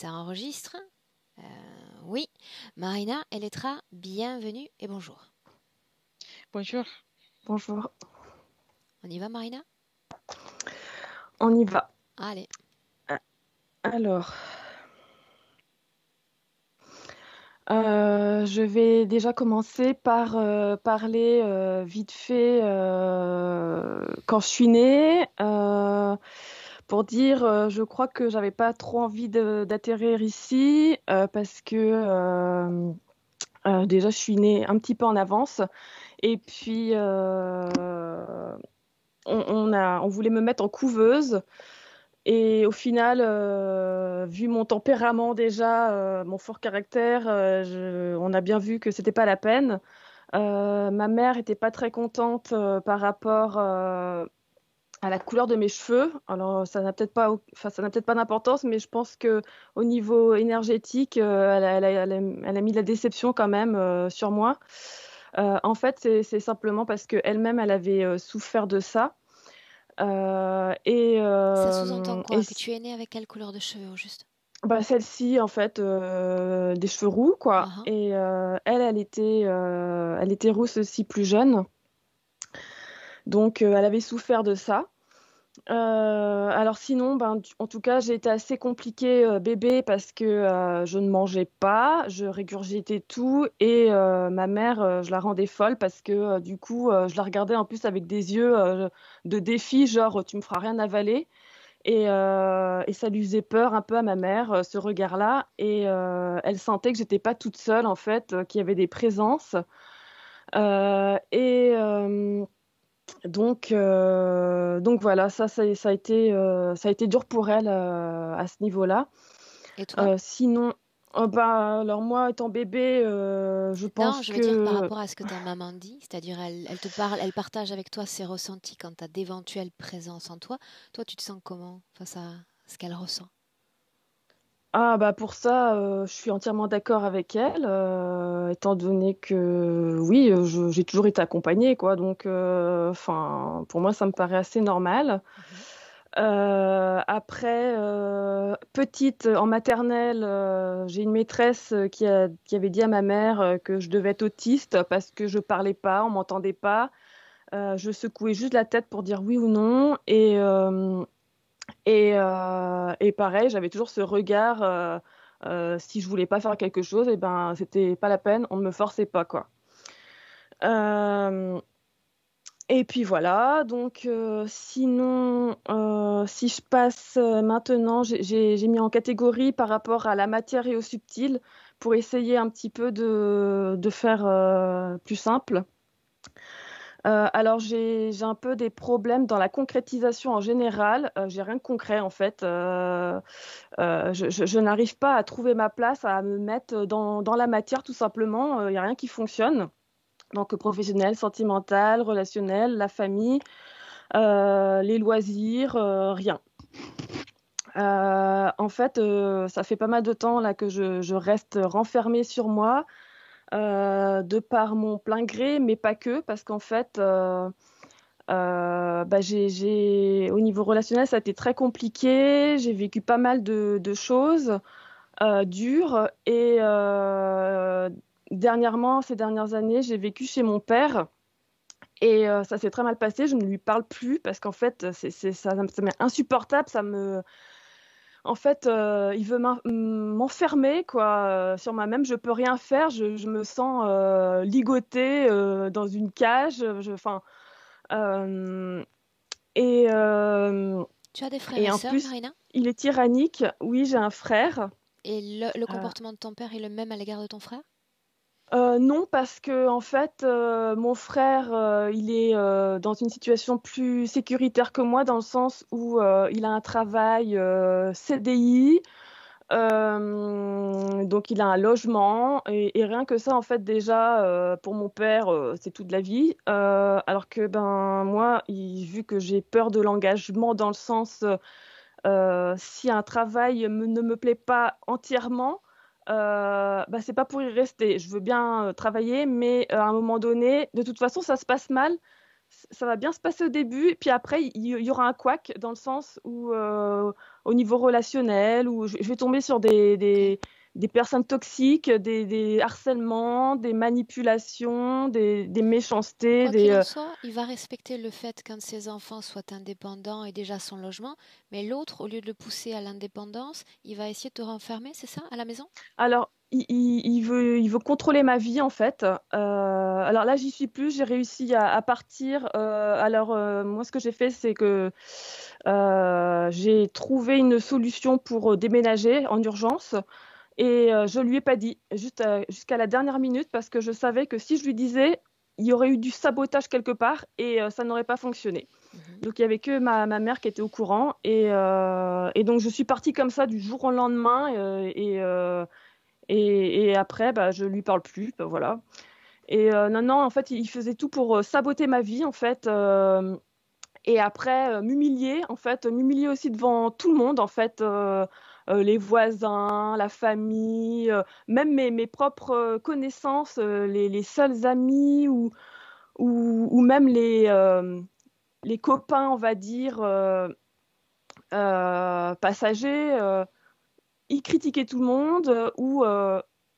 Ça enregistre? Euh, oui. Marina Eletra, bienvenue et bonjour. Bonjour. Bonjour. On y va, Marina? On y va. Allez. A- Alors, je vais déjà commencer par parler vite fait quand je suis née, pour dire, je crois que j'avais pas trop envie d'atterrir ici parce que déjà je suis née un petit peu en avance et puis on voulait me mettre en couveuse. Et au final, vu mon tempérament déjà, mon fort caractère, on a bien vu que c'était pas la peine. Ma mère était pas très contente par rapport à la couleur de mes cheveux. Alors ça n'a peut-être pas d'importance, mais je pense que au niveau énergétique, elle a mis de la déception quand même sur moi. En fait, c'est simplement parce qu'elle-même, elle avait souffert de ça. Ça sous-entend Et quoi? Que tu es née avec quelle couleur de cheveux au juste? bah, celle-ci, en fait, des cheveux roux, quoi. Ah, Et elle était rousse aussi plus jeune. Donc, elle avait souffert de ça. Alors sinon, ben, en tout cas, j'ai été assez compliquée bébé parce que je ne mangeais pas, je régurgitais tout et ma mère, je la rendais folle parce que du coup, je la regardais en plus avec des yeux de défi, genre tu me feras rien avaler. Et ça lui faisait peur un peu à ma mère, ce regard-là. Et elle sentait que j'étais pas toute seule, en fait, qu'il y avait des présences. Euh, et euh, donc voilà, ça a été dur pour elle à ce niveau-là. et toi? Sinon, bah, alors moi, étant bébé, je Non, pense je veux dire par que rapport à ce que ta maman dit, c'est-à-dire elle te parle, elle partage avec toi ses ressentis quand tu as d'éventuelles présences en toi. Toi, tu te sens comment face à ce qu'elle ressent? ah bah pour ça, je suis entièrement d'accord avec elle, étant donné que oui, j'ai toujours été accompagnée, quoi. Donc, enfin, pour moi, ça me paraît assez normal. Mhm. Après, petite, en maternelle, j'ai une maîtresse qui avait dit à ma mère que je devais être autiste parce que je parlais pas, on m'entendait pas. Je secouais juste la tête pour dire oui ou non. Et pareil, j'avais toujours ce regard, si je voulais pas faire quelque chose, et ben c'était pas la peine, on ne me forçait pas, quoi. Euh, et puis voilà, donc sinon, si je passe maintenant, j'ai mis en catégorie par rapport à la matière et au subtil pour essayer un petit peu de faire plus simple. Alors j'ai un peu des problèmes dans la concrétisation en général. J'ai rien de concret en fait. Je n'arrive pas à trouver ma place, à me mettre dans la matière tout simplement. Il n'y a rien qui fonctionne. Donc professionnel, sentimental, relationnel, la famille, les loisirs, rien. En fait, ça fait pas mal de temps là que je reste renfermée sur moi, de par mon plein gré, mais pas que, parce qu'en fait, bah, au niveau relationnel, ça a été très compliqué. J'ai vécu pas mal de choses dures. Et dernièrement, ces dernières années, j'ai vécu chez mon père. Et ça s'est très mal passé. Je ne lui parle plus parce qu'en fait, ça m'est insupportable. En fait, il veut m'enfermer quoi, sur moi-même. Je peux rien faire. Je me sens ligotée dans une cage. Enfin, euh, et, euh, Tu as des frères et et en sœurs, plus, Marina? il est tyrannique. Oui, j'ai un frère. Et le Euh, comportement de ton père est le même à l'égard de ton frère? non, parce que en fait, mon frère, il est dans une situation plus sécuritaire que moi, dans le sens où il a un travail CDI, donc il a un logement, et rien que ça, en fait, déjà, pour mon père, c'est toute la vie. Alors que ben moi, vu que j'ai peur de l'engagement, dans le sens si un travail ne me plaît pas entièrement, bah, c'est pas pour y rester. Je veux bien travailler, mais à un moment donné, de toute façon, ça se passe mal. Ça va bien se passer au début, puis après, il y aura un couac dans le sens où au niveau relationnel, où je vais tomber sur Ok. des personnes toxiques, des harcèlements, des manipulations, des méchancetés, Quoi qu'il en soit, il va respecter le fait qu'un de ses enfants soit indépendant et déjà son logement, mais l'autre, au lieu de le pousser à l'indépendance, il va essayer de te renfermer, c'est ça, à la maison? Alors, il veut contrôler ma vie, en fait. Alors là, j'y suis plus. J'ai réussi à partir. Alors, moi, ce que j'ai fait, c'est que j'ai trouvé une solution pour déménager en urgence. Et je lui ai pas dit, jusqu'à la dernière minute, parce que je savais que si je lui disais, il y aurait eu du sabotage quelque part et ça n'aurait pas fonctionné. Mhm. Donc il y avait que ma mère qui était au courant et donc je suis partie comme ça du jour au lendemain et après bah, je lui parle plus, bah, voilà. Et non non en fait il faisait tout pour saboter ma vie en fait et après, m'humilier, en fait, m'humilier aussi devant tout le monde, en fait, les voisins, la famille, même mes propres connaissances, les seuls amis ou même les copains, on va dire, passagers, ils critiquaient tout le monde ou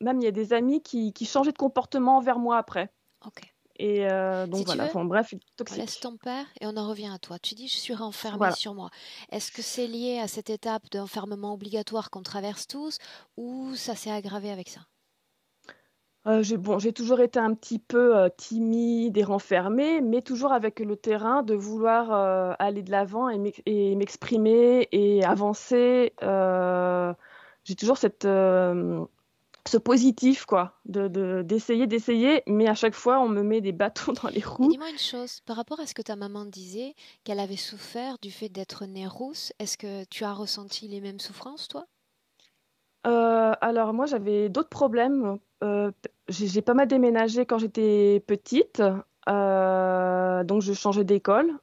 même il y a des amis qui changeaient de comportement envers moi après. Ok. Et Si donc tu voilà, veux, enfin bref, on laisse toxique. ton père et on en revient à toi. Tu dis, je suis renfermée Voilà. sur moi. Est-ce que c'est lié à cette étape d'enfermement obligatoire qu'on traverse tous ou ça s'est aggravé avec ça? J'ai toujours été un petit peu, timide et renfermée, mais toujours avec le terrain de vouloir, aller de l'avant et m'exprimer et avancer, j'ai toujours ce positif quoi, d'essayer, mais à chaque fois on me met des bâtons dans les Et roues. dis-moi une chose, par rapport à ce que ta maman disait, qu'elle avait souffert du fait d'être née rousse, est-ce que tu as ressenti les mêmes souffrances, toi? Alors moi j'avais d'autres problèmes, j'ai pas mal déménagé quand j'étais petite, donc je changeais d'école.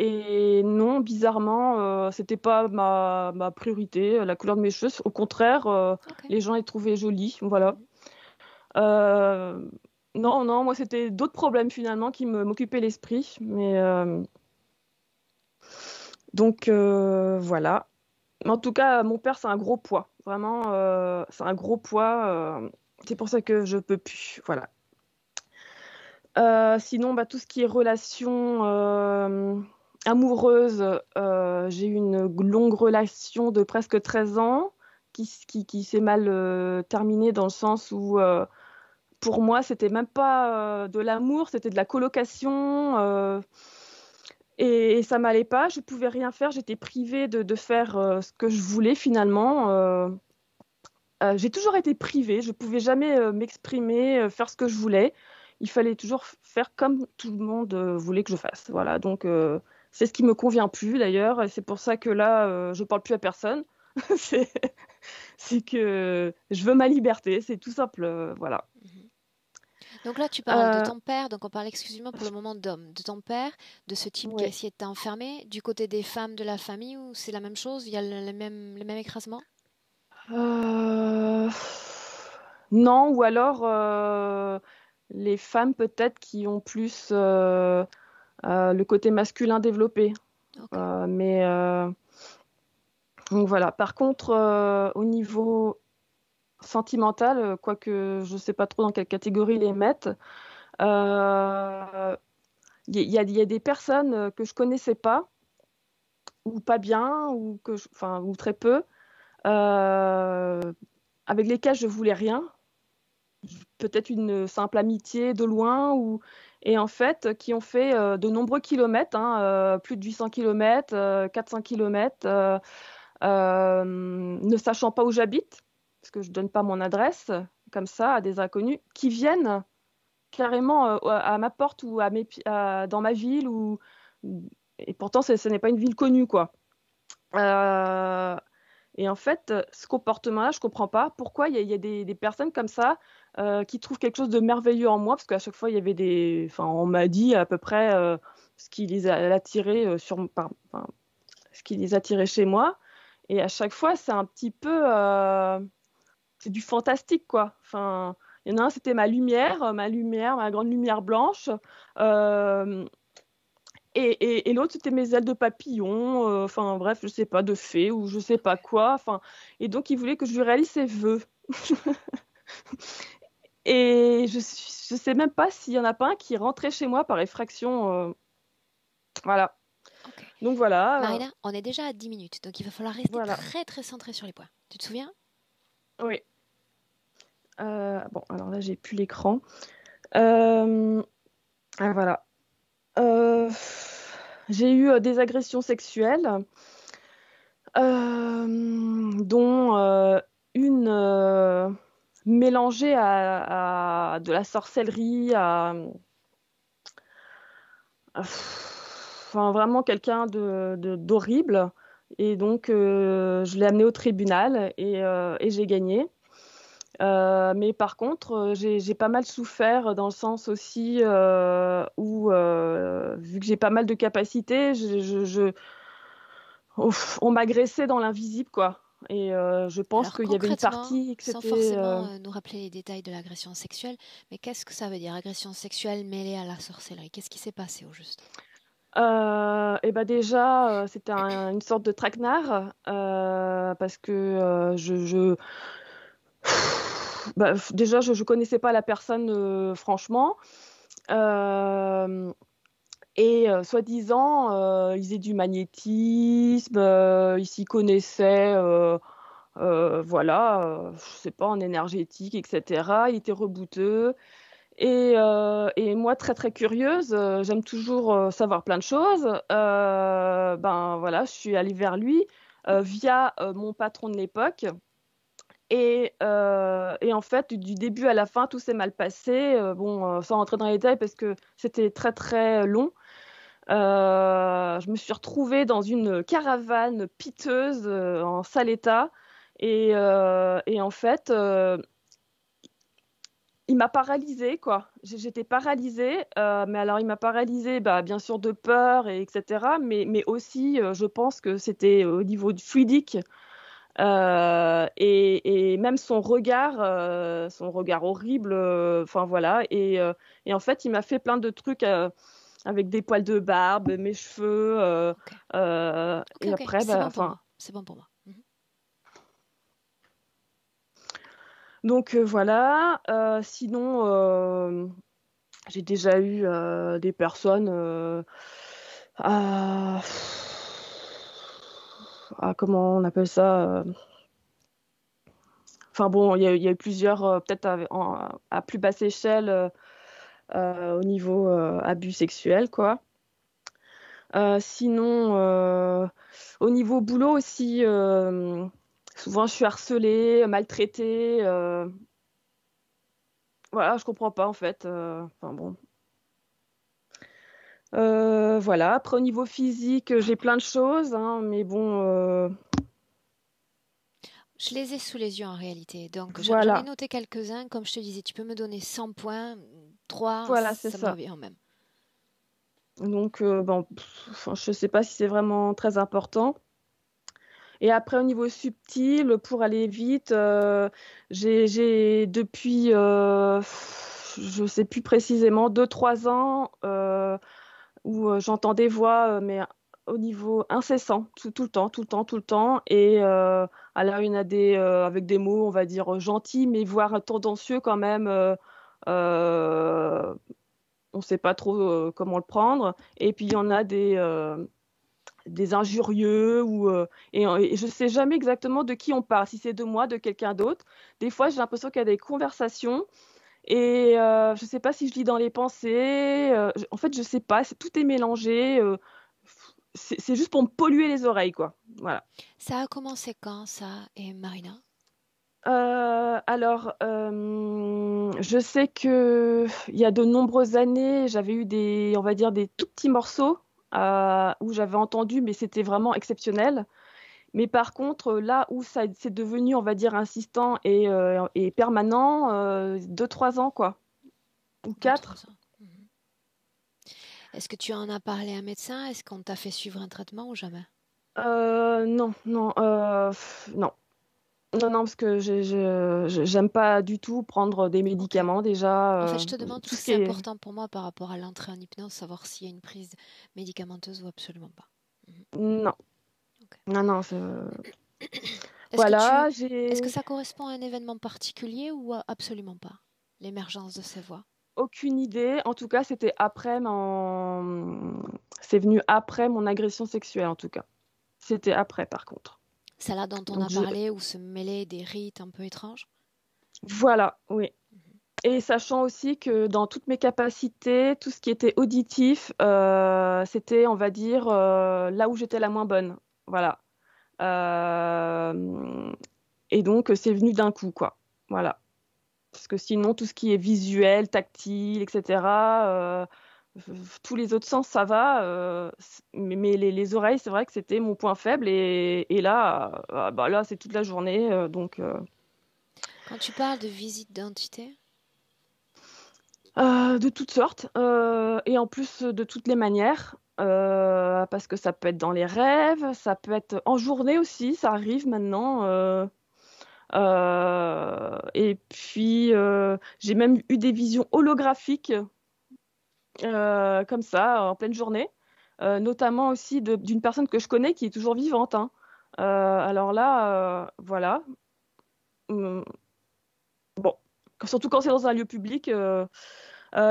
Et non, bizarrement, c'était pas ma priorité, la couleur de mes cheveux. Au contraire, Ok. les gens les trouvaient jolis, voilà. Mhm. Euh, non, non, moi c'était d'autres problèmes finalement qui m'occupaient l'esprit. Mais donc voilà. Mais en tout cas, mon père, c'est un gros poids. Vraiment, c'est un gros poids. C'est pour ça que je peux plus. Voilà. Sinon, bah, tout ce qui est relation amoureuse, j'ai eu une longue relation de presque 13 ans qui s'est mal terminée dans le sens où, pour moi, c'était même pas de l'amour, c'était de la colocation. Et ça m'allait pas, je pouvais rien faire, j'étais privée de faire ce que je voulais finalement. J'ai toujours été privée, je pouvais jamais m'exprimer, faire ce que je voulais. Il fallait toujours faire comme tout le monde voulait que je fasse. Voilà, donc c'est ce qui me convient plus d'ailleurs, et c'est pour ça que là, je parle plus à personne. C'est c'est que je veux ma liberté, c'est tout simple, voilà. Mhm. Donc là, tu parles de Euh, ton père, donc on parle exclusivement pour le moment d'homme, de ton père, de ce type qui a ouais. essayé de t'enfermer, du côté des femmes de la famille, où c'est la même chose, il y a le même écrasement? Euh, Non, ou alors les femmes peut-être qui ont plus le côté masculin développé. Ok. Mais donc voilà. Par contre, au niveau sentimental, quoique je ne sais pas trop dans quelle catégorie les mettre, il y a des personnes que je connaissais pas, ou pas bien, enfin, ou très peu, euh, avec lesquelles je voulais rien. Peut-être une simple amitié de loin, et en fait, qui ont fait de nombreux kilomètres, hein, plus de 800 kilomètres, 400 kilomètres, ne sachant pas où j'habite, parce que je donne pas mon adresse comme ça à des inconnus, qui viennent carrément à ma porte ou dans ma ville, et pourtant ce n'est pas une ville connue, quoi. Euh, et en fait, ce comportement-là, je comprends pas pourquoi il y a des personnes comme ça qui trouvent quelque chose de merveilleux en moi, parce qu'à chaque fois, il y avait enfin, on m'a dit à peu près ce qui les a attirés enfin, ce qui les attirait chez moi. Et à chaque fois, c'est un petit peu, c'est du fantastique, quoi. Enfin, il y en a un, c'était ma lumière, ma grande lumière blanche. Euh, Et l'autre, c'était mes ailes de papillon, enfin bref, je sais pas, de fée ou je sais pas quoi. Enfin, et donc, il voulait que je lui réalise ses vœux. Et je sais même pas s'il y en a pas un qui est rentré chez moi par effraction. Voilà. Ok. Donc voilà, Marina, on est déjà à 10 minutes, donc il va falloir rester voilà. très très centré sur les points. Tu te souviens? Oui. Bon, alors là, j'ai plus l'écran. Euh, voilà. Euh, j'ai eu des agressions sexuelles, dont une mélangée à de la sorcellerie, enfin vraiment quelqu'un d'horrible. Et donc, je l'ai amené au tribunal et j'ai gagné. Mais par contre, j'ai pas mal souffert dans le sens aussi où, vu que j'ai pas mal de capacités, on m'agressait dans l'invisible, quoi. Et je pense Alors qu'il y avait une concrètement, partie que sans c'était... forcément nous rappeler les détails de l'agression sexuelle, mais qu'est-ce que ça veut dire, agression sexuelle mêlée à la sorcellerie? Qu'est-ce qui s'est passé au juste? et ben déjà, c'était une sorte de traquenard parce que bah, déjà, je connaissais pas la personne, franchement. Euh, Et soi-disant, ils faisaient du magnétisme, ils s'y connaissaient, voilà, je sais pas, en énergétique, etc. Il était rebouteux. Et moi, très très curieuse, j'aime toujours savoir plein de choses. Ben voilà, je suis allée vers lui via mon patron de l'époque. Et en fait, du début à la fin, tout s'est mal passé. Bon, sans rentrer dans les détails parce que c'était très très long. Je me suis retrouvée dans une caravane piteuse en sale état. Et en fait, il m'a paralysée, quoi. J'étais paralysée, mais alors il m'a paralysée, bah, bien sûr de peur, etc. Mais aussi, je pense que c'était au niveau du fluidique. Et même son regard horrible, enfin voilà. Et en fait, il m'a fait plein de trucs avec des poils de barbe, mes cheveux. Ok, ok, Et ok, après, c'est bah, bon pour enfin, moi, c'est bon pour moi. Mhm. donc voilà. Sinon, j'ai déjà eu des personnes. À, comment on appelle ça Enfin bon, il y a eu plusieurs, peut-être à plus basse échelle au niveau abus sexuel, quoi. Sinon, au niveau boulot aussi, souvent je suis harcelée, maltraitée. Voilà, je comprends pas en fait. Enfin bon. Voilà. Après, au niveau physique, j'ai plein de choses, hein, mais bon, Je les ai sous les yeux en réalité, donc j'en ai voilà. noté quelques-uns. Comme je te disais, tu peux me donner 100 points, 3, Voilà, c'est ça me ça. revient au même. Donc, bon, enfin, je sais pas si c'est vraiment très important. Et après, au niveau subtil, pour aller vite, j'ai depuis, je sais plus précisément, 2, 3 ans, où j'entends des voix, mais au niveau incessant, tout le temps, tout le temps, tout le temps. Et alors, il y en a avec des mots, on va dire, gentils, mais voire tendancieux quand même. Euh, on ne sait pas trop comment le prendre. Et puis, il y en a des injurieux et je sais jamais exactement de qui on parle, si c'est de moi, de quelqu'un d'autre. Des fois, j'ai l'impression qu'il y a des conversations et je sais pas si je lis dans les pensées. En fait, je sais pas, tout est mélangé. C'est juste pour me polluer les oreilles, quoi. Voilà. Ça a commencé quand, ça, et Marina? Alors, je sais que il y a de nombreuses années, j'avais eu on va dire, des tout petits morceaux où j'avais entendu, mais c'était vraiment exceptionnel. Mais par contre, là où ça c'est devenu, on va dire, insistant et permanent, 2, 3 ans, quoi, ou Deux, 4. trois ans. Mhm. Est-ce que tu en as parlé à un médecin? Est-ce qu'on t'a fait suivre un traitement ou jamais? Non, non, non. Non, non, parce que j'aime pas du tout prendre des Ok. médicaments En fait, déjà. je te demande Tout parce ce que qui c'est est important pour moi par rapport à l'entrée en hypnose, savoir s'il y a une prise médicamenteuse ou absolument pas. Mhm. non, Ok. non, non. Est-ce que Voilà, est-ce que j'ai ça correspond à un événement particulier ou absolument pas? L'émergence de ces voix. aucune idée. En tout cas, c'est venu après mon agression sexuelle, en tout cas. C'était après, par contre. Celle-là dont on Donc a parlé où se mêlaient des rites un peu étranges? voilà, oui. Mhm. Et sachant aussi que dans toutes mes capacités, tout ce qui était auditif, c'était, on va dire, là où j'étais la moins bonne. Voilà. Euh, et donc, c'est venu d'un coup, quoi. Voilà. Parce que sinon, tout ce qui est visuel, tactile, etc., tous les autres sens, ça va. Mais les oreilles, c'est vrai que c'était mon point faible. Et là, bah là, c'est toute la journée. Quand tu parles de visite d'identité, De toutes sortes, et en plus de toutes les manières, parce que ça peut être dans les rêves, ça peut être en journée aussi, ça arrive maintenant. Et puis, j'ai même eu des visions holographiques comme ça, en pleine journée, notamment aussi d'une personne que je connais qui est toujours vivante, hein. Alors là, voilà. Hum, Bon, surtout quand c'est dans un lieu public.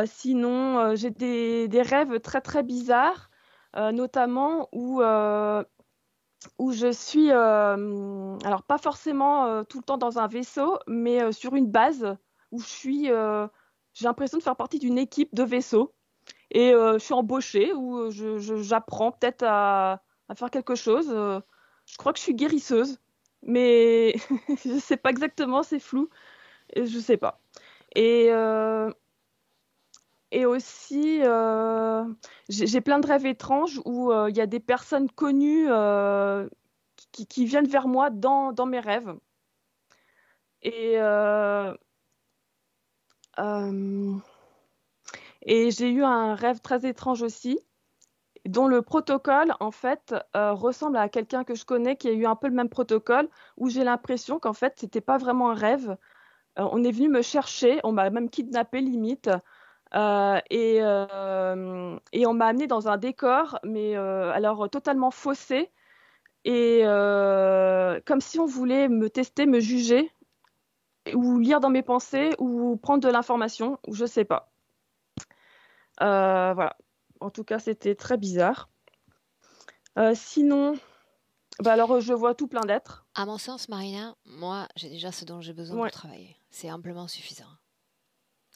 Sinon, j'ai des rêves très très bizarres, notamment où je suis, alors pas forcément tout le temps dans un vaisseau, mais sur une base où j'ai l'impression de faire partie d'une équipe de vaisseau et je suis embauchée ou j'apprends peut-être à faire quelque chose. Je crois que je suis guérisseuse, mais je sais pas exactement, c'est flou, et je sais pas. Et Et aussi, j'ai plein de rêves étranges où il y a des personnes connues qui viennent vers moi dans mes rêves. Et, euh, euh, et j'ai eu un rêve très étrange aussi, dont le protocole, en fait, ressemble à quelqu'un que je connais qui a eu un peu le même protocole, où j'ai l'impression qu'en fait, c'était pas vraiment un rêve. On est venu me chercher, on m'a même kidnappé limite. Et on m'a amené dans un décor, mais alors totalement faussé, et comme si on voulait me tester, me juger, ou lire dans mes pensées, ou prendre de l'information, ou je sais pas. Voilà. En tout cas, c'était très bizarre. Sinon, bah alors je vois tout plein d'êtres. à mon sens, Marina, moi, j'ai déjà ce dont j'ai besoin pour Ouais, travailler. C'est amplement suffisant.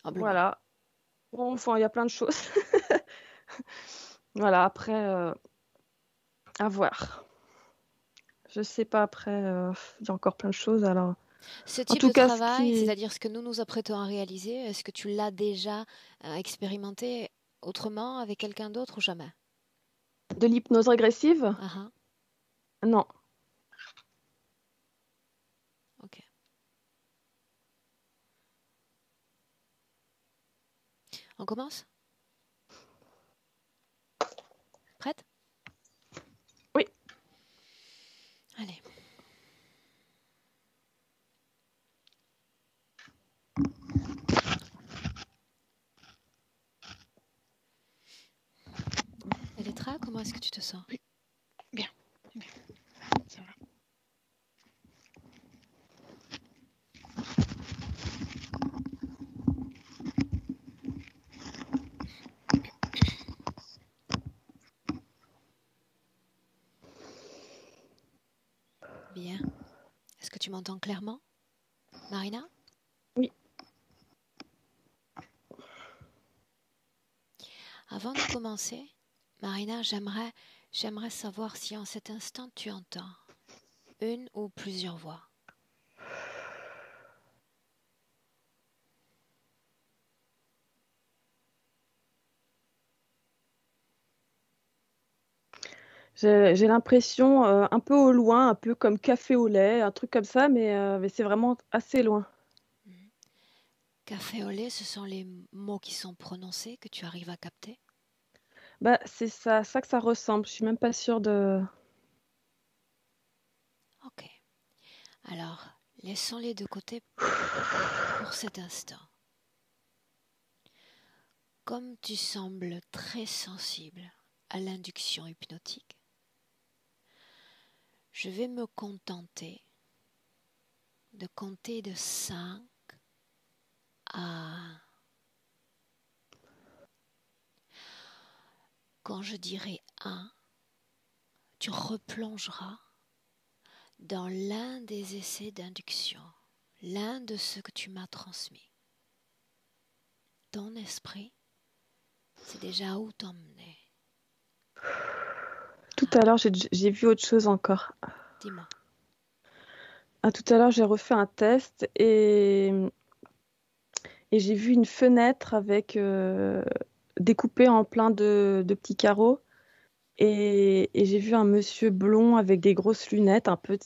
Amplement. voilà. Bon, enfin, il y a plein de choses. Voilà, après, à voir. Je sais pas, après, il y a encore plein de choses, alors. Ce En type tout de cas, ce travail, qui c'est-à-dire ce que nous nous apprêtons à réaliser, est-ce que tu l'as déjà expérimenté autrement avec quelqu'un d'autre ou jamais? de l'hypnose régressive, Ah ah, non. ok. On commence? Prête? Oui, Allez. Elettra, comment est-ce que tu te sens? Oui, bien, bien, ça va. Bien. Est-ce que tu m'entends clairement, Marina? oui. Avant de commencer, Marina, j'aimerais savoir si en cet instant tu entends une ou plusieurs voix. J'ai l'impression un peu au loin, un peu comme café au lait, un truc comme ça, mais c'est vraiment assez loin. Mhm. Café au lait, ce sont les mots qui sont prononcés que tu arrives à capter? Bah, c'est ça que ça ressemble. Je suis même pas sûre de. Ok. Alors, Laissons-les de côté pour cet instant. Comme tu sembles très sensible à l'induction hypnotique, je vais me contenter de compter de 5 à... Quand je dirai 1, tu replongeras dans l'un des essais d'induction, l'un de ceux que tu m'as transmis. Ton esprit, c'est déjà où t'emmener. Tout à l'heure, j'ai vu autre chose encore. Dis-moi. Tout à l'heure, j'ai refait un test et j'ai vu une fenêtre avec découpée en plein de petits carreaux. Et j'ai vu un monsieur blond avec des grosses lunettes, un peu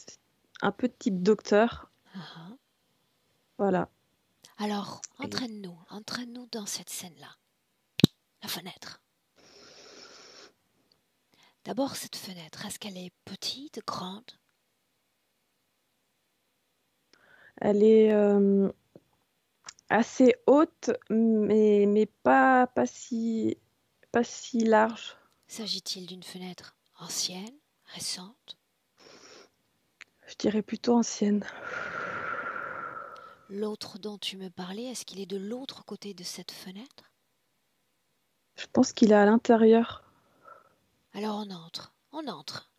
type docteur. Uh-huh. Voilà. Alors, entraîne-nous dans cette scène-là. La fenêtre. D'abord, cette fenêtre, est-ce qu'elle est petite, grande? Elle est assez haute, mais pas si large. S'agit-il d'une fenêtre ancienne, récente? Je dirais plutôt ancienne. L'autre dont tu me parlais, est-ce qu'il est de l'autre côté de cette fenêtre? Je pense qu'il est à l'intérieur. Alors on entre, on entre.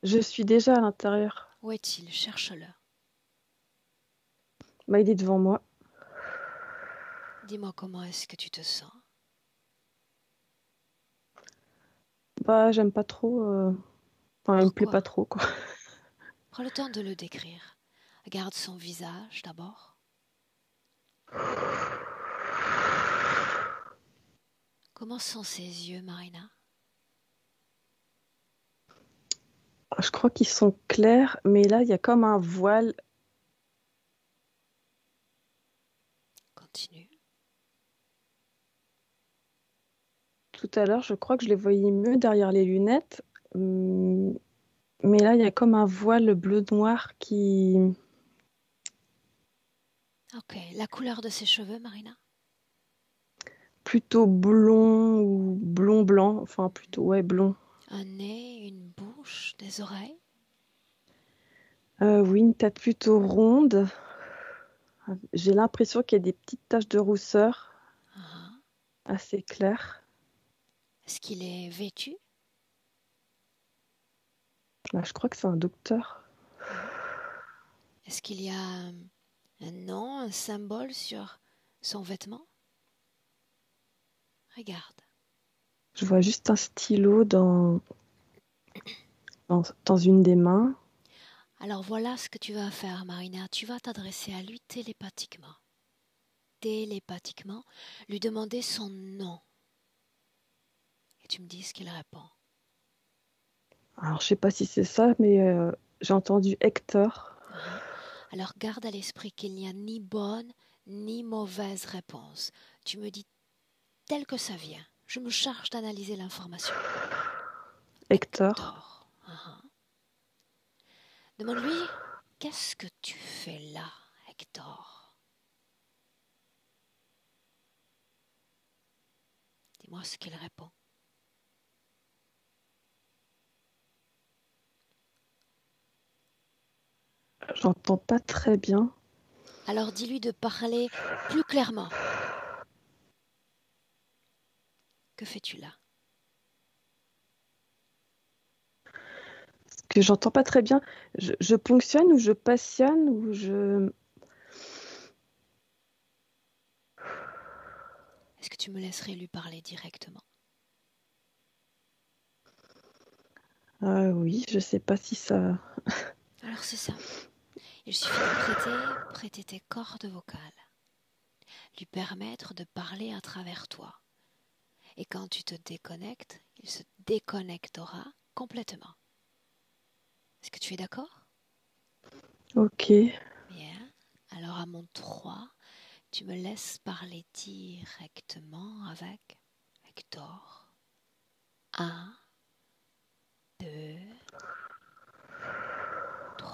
Je suis déjà à l'intérieur. Où est-il? Cherche-le. Bah, il est devant moi. Dis-moi comment est-ce que tu te sens? Bah, j'aime pas trop. Enfin, il me plaît Pourquoi? pas trop, quoi. Prends le temps de le décrire. Regarde son visage d'abord. Comment sont ses yeux, Marina? Je crois qu'ils sont clairs, mais là, il y a comme un voile. Continue. Tout à l'heure, je crois que je les voyais mieux derrière les lunettes. Mais là, il y a comme un voile bleu-noir qui... Ok, la couleur de ses cheveux, Marina? plutôt blond ou blond-blanc. Enfin, plutôt, ouais, blond. Un nez, une bouche, des oreilles? Oui, une tête plutôt ronde. J'ai l'impression qu'il y a des petites taches de rousseur Uh-huh. assez claires. Est-ce qu'il est vêtu? Bah, je crois que c'est un docteur. Est-ce qu'il y a un nom, un symbole sur son vêtement? Regarde. Je vois juste un stylo dans une des mains. Alors voilà ce que tu vas faire, Marina. Tu vas t'adresser à lui télépathiquement. Télépathiquement, lui demander son nom. Et tu me dis ce qu'il répond. Alors, je sais pas si c'est ça, mais j'ai entendu Hector. Uh-huh. Alors garde à l'esprit qu'il n'y a ni bonne ni mauvaise réponse. Tu me dis tel que ça vient. Je me charge d'analyser l'information. Hector. Hector. Uh-huh. Demande-lui, qu'est-ce que tu fais là, Hector? Dis-moi ce qu'il répond. J'entends pas très bien. Alors dis-lui de parler plus clairement. Que fais-tu là? Parce que j'entends pas très bien. Je ponctionne ou je passionne ou je... Est-ce que tu me laisserais lui parler directement? Oui, je sais pas si ça... Alors c'est simple. Il suffit de prêter tes cordes vocales, lui permettre de parler à travers toi. Et quand tu te déconnectes, il se déconnectera complètement. Est-ce que tu es d'accord? Ok. Bien. Alors à mon 3, tu me laisses parler directement avec Hector. 1, 2, 3.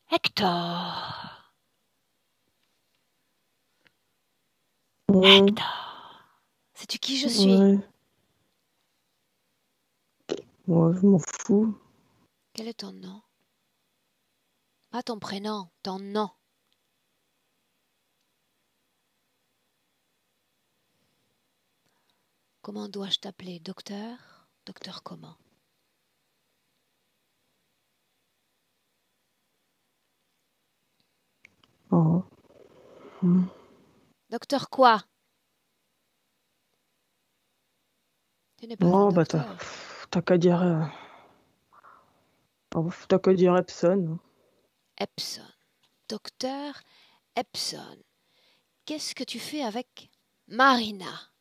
Hector. Mmh, Hector. Sais-tu qui je suis? ouais. Moi, je m'en fous. Quel est ton nom? Pas ton prénom, ton nom. Comment dois-je t'appeler? Docteur? Docteur comment? Oh. Mmh. Docteur quoi? Tu n'es pas un Oh, bah, docteur. t'as qu'à dire, t'as qu'à dire Epson. Epson. Docteur Epson. Qu'est-ce que tu fais avec Marina?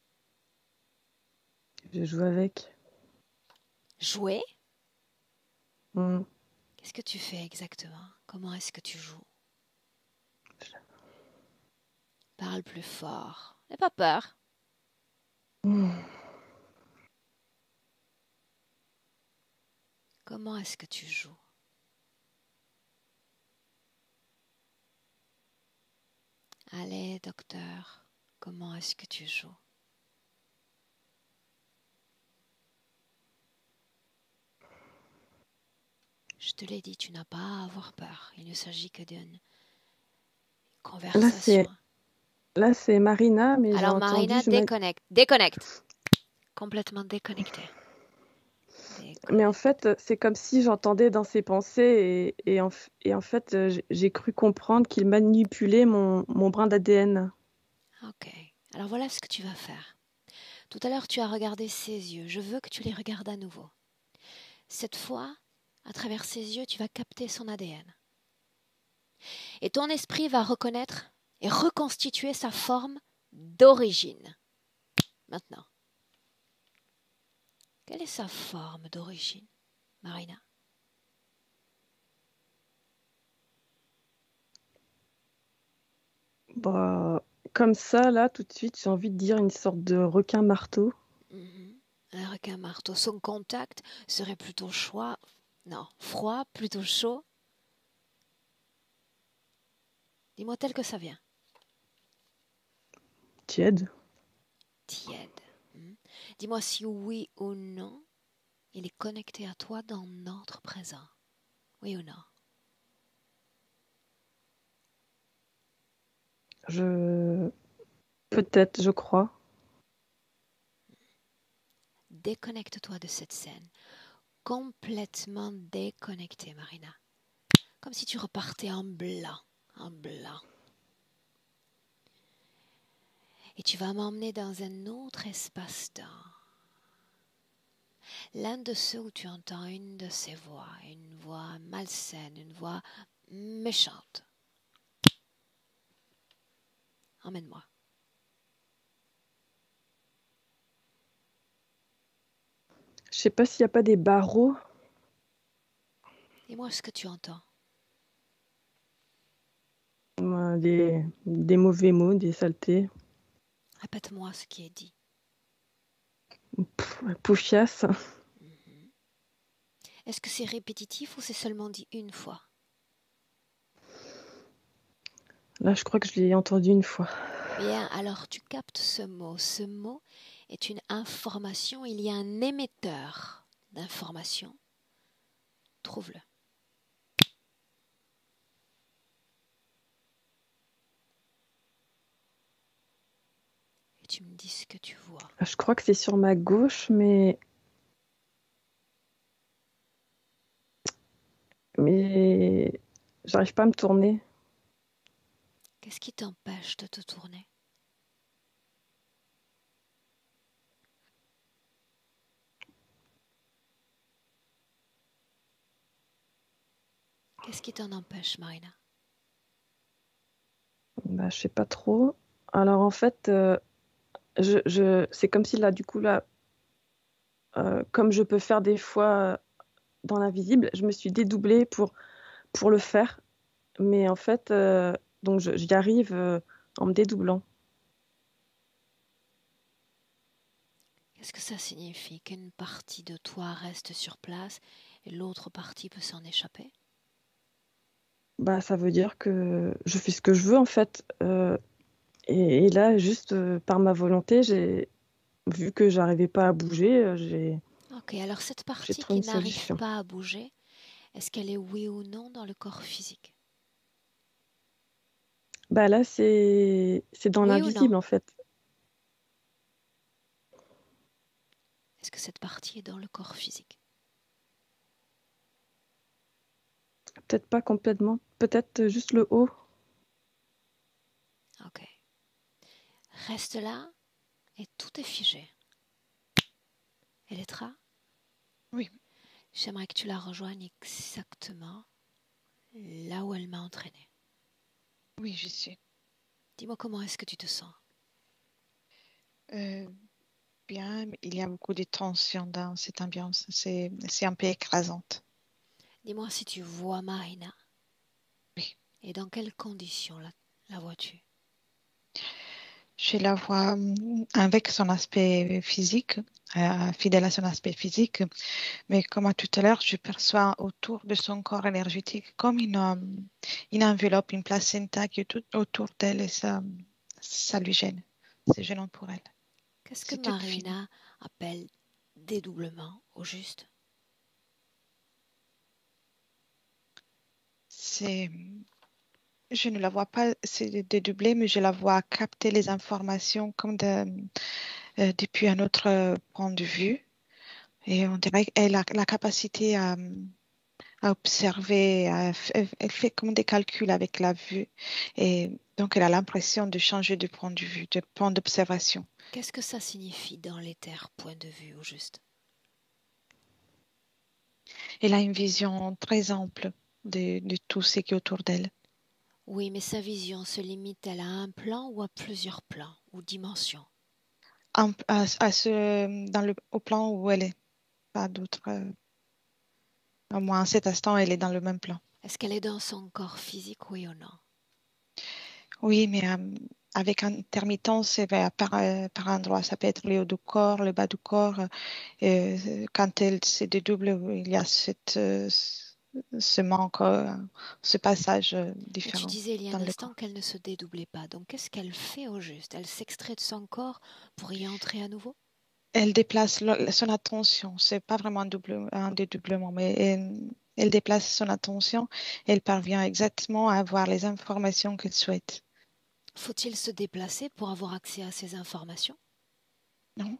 Je joue avec. Jouer? Mmh. Qu'est-ce que tu fais exactement? Comment est-ce que tu joues? Parle plus fort. N'aie pas peur. Mmh. Comment est-ce que tu joues? Allez, docteur, comment est-ce que tu joues? Je te l'ai dit, tu n'as pas à avoir peur. Il ne s'agit que d'une Là, conversation. c'est Marina, mais j'ai Alors entendu, Marina, déconnecte. Déconnecte. Complètement déconnectée. mais en fait, c'est comme si j'entendais dans ses pensées et en fait, j'ai cru comprendre qu'il manipulait mon brin d'ADN. Ok. Alors voilà ce que tu vas faire. Tout à l'heure, tu as regardé ses yeux. Je veux que tu les regardes à nouveau. Cette fois, à travers ses yeux, tu vas capter son ADN. Et ton esprit va reconnaître et reconstituer sa forme d'origine. Maintenant, quelle est sa forme d'origine, Marina? Bah, comme ça, là, tout de suite, j'ai envie de dire une sorte de requin-marteau. Un requin marteau. Son contact serait plutôt froid. Non, froid, plutôt chaud. Dis-moi tel que ça vient. Tiède. Tiède. Dis-moi si oui ou non, il est connecté à toi dans notre présent. Oui ou non? Peut-être, je crois. Déconnecte-toi de cette scène. Complètement déconnecté, Marina. Comme si tu repartais en blanc. En blanc. Et tu vas m'emmener dans un autre espace-temps. L'un de ceux où tu entends une de ces voix, une voix malsaine, une voix méchante. Emmène-moi. Je sais pas s'il n'y a pas des barreaux. Dis-moi ce que tu entends. Des mauvais mots, des saletés. Répète-moi ce qui est dit. Poufias. Est-ce que c'est répétitif ou c'est seulement dit une fois? Là, je crois que je l'ai entendu une fois. Bien, alors tu captes ce mot. Ce mot est une information. Il y a un émetteur d'information. Trouve-le. Et tu me dis ce que tu vois. Je crois que c'est sur ma gauche, mais j'arrive pas à me tourner. Qu'est-ce qui t'empêche de te tourner? Qu'est-ce qui t'en empêche, Marina? Bah, je sais pas trop. Alors en fait, c'est comme si là, du coup, là, comme je peux faire des fois dans l'invisible, je me suis dédoublée pour le faire. Mais en fait, donc j'y arrive en me dédoublant. Qu'est-ce que ça signifie? Qu'une partie de toi reste sur place et l'autre partie peut s'en échapper? bah, ça veut dire que je fais ce que je veux, en fait. Et là, juste par ma volonté, j'ai vu que j'arrivais pas à bouger, Ok, alors cette j'ai partie trouvé qui une n'arrive solution. pas à bouger, est-ce qu'elle est oui ou non dans le corps physique? Bah là, c'est dans Oui ou non? l'invisible, en fait. Est-ce que cette partie est dans le corps physique? Peut-être pas complètement. Peut-être juste le haut. Ok. Reste là et tout est figé. Elettra, Oui, j'aimerais que tu la rejoignes exactement là où elle m'a entraînée. oui, j'y suis. Dis-moi comment est-ce que tu te sens? Euh, Bien, mais il y a beaucoup de tension dans cette ambiance. C'est un peu écrasante. Dis-moi si tu vois Marina Oui. et dans quelles conditions la vois-tu? Je la vois avec son aspect physique, fidèle à son aspect physique, mais comme à tout à l'heure, je perçois autour de son corps énergétique comme une enveloppe, une placenta qui est tout autour d'elle et ça lui gêne. C'est gênant pour elle. Qu'est-ce que C'est tout fini. Marina appelle dédoublement au juste? C'est, je ne la vois pas c'est dédoublée, mais je la vois capter les informations comme depuis un autre point de vue. Et on dirait qu'elle a la capacité à observer, elle fait comme des calculs avec la vue. Et donc, elle a l'impression de changer de point de vue, de point d'observation. Qu'est-ce que ça signifie dans l'éther point de vue au juste? Elle a une vision très ample de tout ce qui est autour d'elle. Oui, mais sa vision se limite-t-elle à un plan ou à plusieurs plans ou dimensions? Au plan où elle est, pas d'autre. Au moins, à cet instant, elle est dans le même plan. Est-ce qu'elle est dans son corps physique, oui ou non? Oui, mais avec intermittence, c'est par endroit. Ça peut être le haut du corps, le bas du corps. Quand elle se dédouble, il y a ce manque, ce passage Mais tu différent disais il y a un dans le instant corps. qu'elle ne se dédoublait pas. Donc qu'est-ce qu'elle fait au juste? Elle s'extrait de son corps pour y entrer à nouveau? Elle déplace son attention. C'est pas vraiment un dédoublement, mais elle déplace son attention. Elle parvient exactement à avoir les informations qu'elle souhaite. Faut-il se déplacer pour avoir accès à ces informations? Non?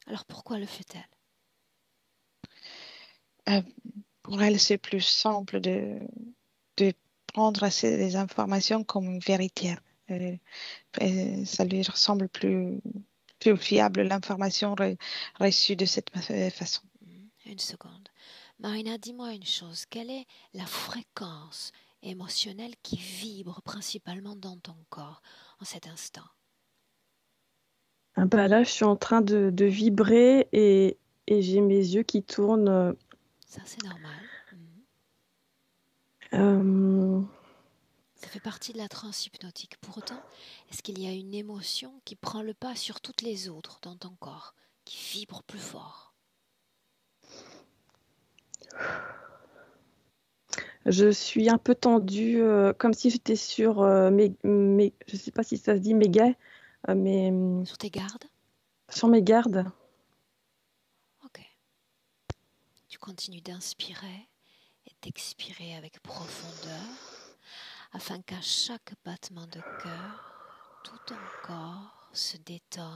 Alors pourquoi le fait-elle? Euh, pour elle, c'est plus simple de prendre ces informations comme une vérité. Euh, Ça lui ressemble plus fiable l'information reçue de cette façon. Une seconde. Marina, dis-moi une chose. Quelle est la fréquence émotionnelle qui vibre principalement dans ton corps en cet instant? Ah bah là, je suis en train de vibrer et j'ai mes yeux qui tournent. Ça, c'est normal. Euh, Ça fait partie de la transe hypnotique. Pour autant, est-ce qu'il y a une émotion qui prend le pas sur toutes les autres dans ton corps, qui vibre plus fort? je suis un peu tendue, comme si j'étais sur je sais pas si ça se dit méga, mais Sur tes gardes? sur mes gardes. Ok. Tu continues d'inspirer et d'expirer avec profondeur afin qu'à chaque battement de cœur, tout ton corps se détende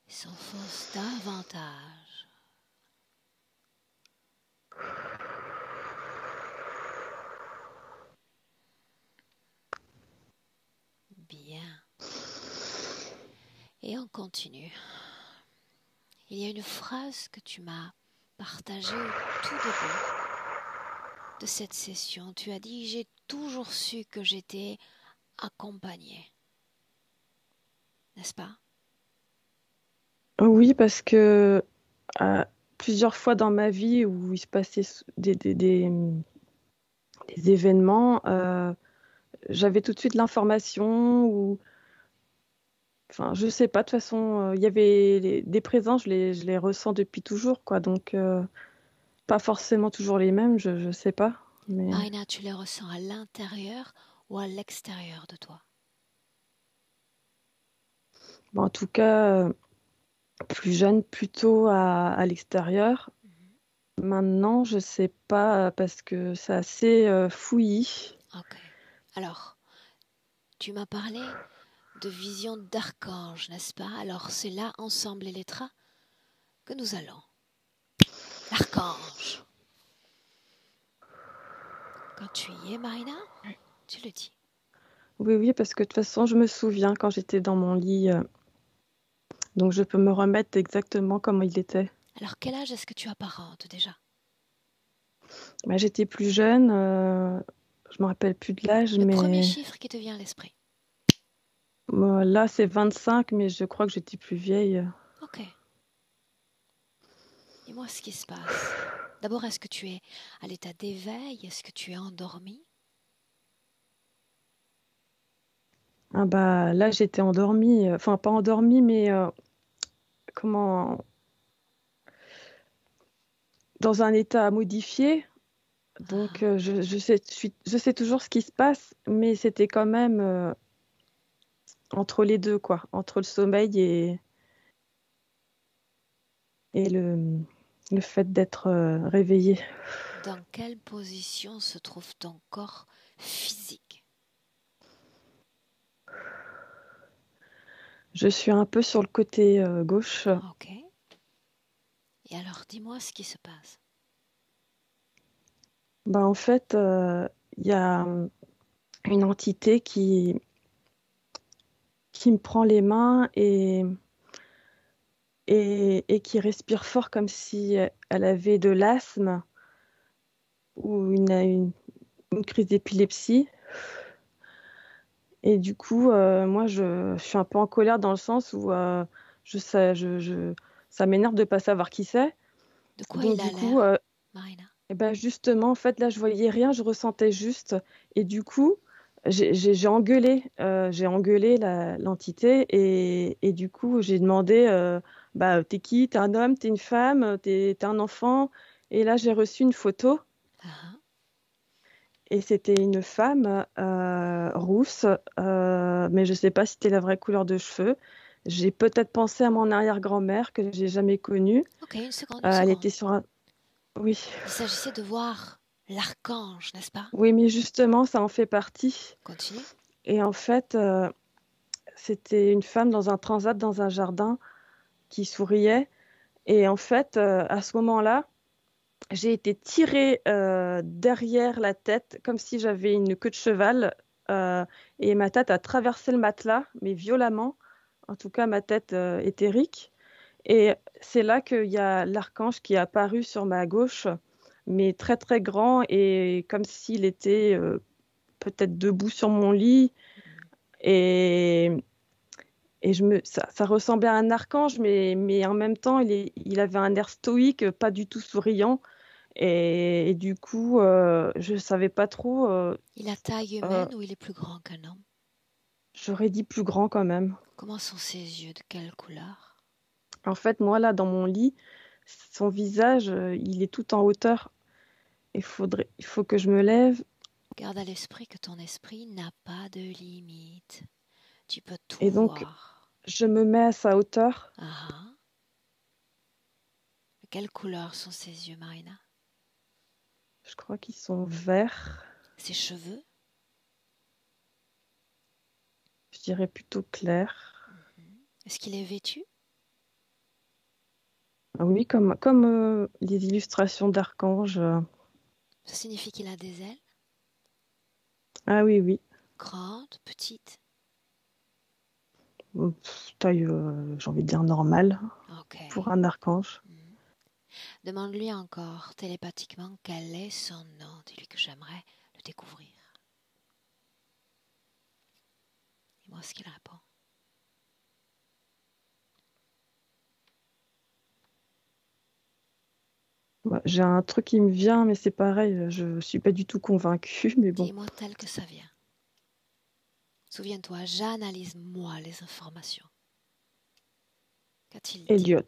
et s'enfonce davantage. Bien. Et on continue. Il y a une phrase que tu m'as partagée au tout début de cette session. Tu as dit: j'ai toujours su que j'étais accompagnée. N'est-ce pas? Oui, parce que euh, plusieurs fois dans ma vie où il se passait des événements, j'avais tout de suite l'information ou, enfin, je sais pas, de toute façon, il y avait des présents, je les ressens depuis toujours, quoi. Donc, pas forcément toujours les mêmes, je sais pas. Mais Marina, tu les ressens à l'intérieur ou à l'extérieur de toi? bon, en tout cas, plus jeune, plutôt à l'extérieur. Maintenant, je sais pas parce que c'est assez fouillis. Ok. Alors, tu m'as parlé de vision d'archange, n'est-ce pas? Alors, c'est là, ensemble, les lettres que nous allons. L'archange. Quand tu y es, Marina, tu le dis. Oui, oui, parce que de toute façon, je me souviens quand j'étais dans mon lit, donc je peux me remettre exactement comment il était. Alors, quel âge est-ce que tu apparentes déjà? Bah, j'étais plus jeune, je me rappelle plus de l'âge, Le premier mais chiffre qui te vient à l'esprit. là, c'est 25, mais je crois que j'étais plus vieille. Ok. Dis-moi ce qui se passe. D'abord, est-ce que tu es à l'état d'éveil? Est-ce que tu es endormi? Ah bah là, j'étais endormie, enfin pas endormie, mais comment, dans un état modifié. Donc, Ah, je sais toujours ce qui se passe, mais c'était quand même entre les deux, quoi, entre le sommeil et le fait d'être réveillé. dans quelle position se trouve ton corps physique? Je suis un peu sur le côté gauche. Ok. Et alors, dis-moi ce qui se passe. Bah, en fait, il y a une entité qui me prend les mains et qui respire fort comme si elle avait de l'asthme ou une crise d'épilepsie. Et du coup, moi, je suis un peu en colère dans le sens où je, sais- ça m'énerve de ne pas savoir qui c'est. De quoi Donc, il a du coup, l'air, Marina? et ben justement, en fait, là, je voyais rien, je ressentais juste. Et du coup, j'ai engueulé l'entité. Et du coup, j'ai demandé, bah, t'es qui? T'es un homme? T'es une femme? T'es un enfant? Et là, j'ai reçu une photo. Ah, Et c'était une femme rousse, mais je ne sais pas si c'était la vraie couleur de cheveux. J'ai peut-être pensé à mon arrière-grand-mère que j'ai jamais connue. ok, une seconde, une Elle seconde. était sur un... Oui, Il s'agissait de voir l'archange, n'est-ce pas? oui, mais justement, ça en fait partie. Continue. Et en fait, c'était une femme dans un transat, dans un jardin, qui souriait. Et en fait, à ce moment-là, j'ai été tirée derrière la tête, comme si j'avais une queue de cheval, euh, et ma tête a traversé le matelas, mais violemment. En tout cas, ma tête éthérique. Et c'est là qu'il y a l'archange qui est apparu sur ma gauche, mais très très grand et comme s'il était peut-être debout sur mon lit. Et, ça ressemblait à un archange, mais en même temps, il avait un air stoïque, pas du tout souriant. Et du coup, je savais pas trop. Il a taille Euh, humaine ou il est plus grand qu'un homme? J'aurais dit plus grand quand même. Comment sont ses yeux? De quelle couleur? En fait, moi là, dans mon lit, son visage, il est tout en hauteur. Il faut que je me lève. Garde à l'esprit que ton esprit n'a pas de limite. Tu peux tout Et donc, voir. je me mets à sa hauteur. Ah, ah. De quelle couleur sont ses yeux, Marina? Je crois qu'ils sont verts. Ses cheveux? Je dirais plutôt clairs. Est-ce qu'il est vêtu? Ah oui, comme les illustrations d'archanges. Ça signifie qu'il a des ailes? Ah oui, oui. Grandes, petites? Taille, j'ai envie de dire normale Ok. pour un archange. Demande-lui encore télépathiquement quel est son nom. Dis-lui que j'aimerais le découvrir. Dis-moi ce qu'il répond. Ouais, j'ai un truc qui me vient, mais c'est pareil, je suis pas du tout convaincue, mais bon. Dis-moi tel que ça vient. Souviens-toi, j'analyse moi les informations. Qu'a-t-il dit? Elliot.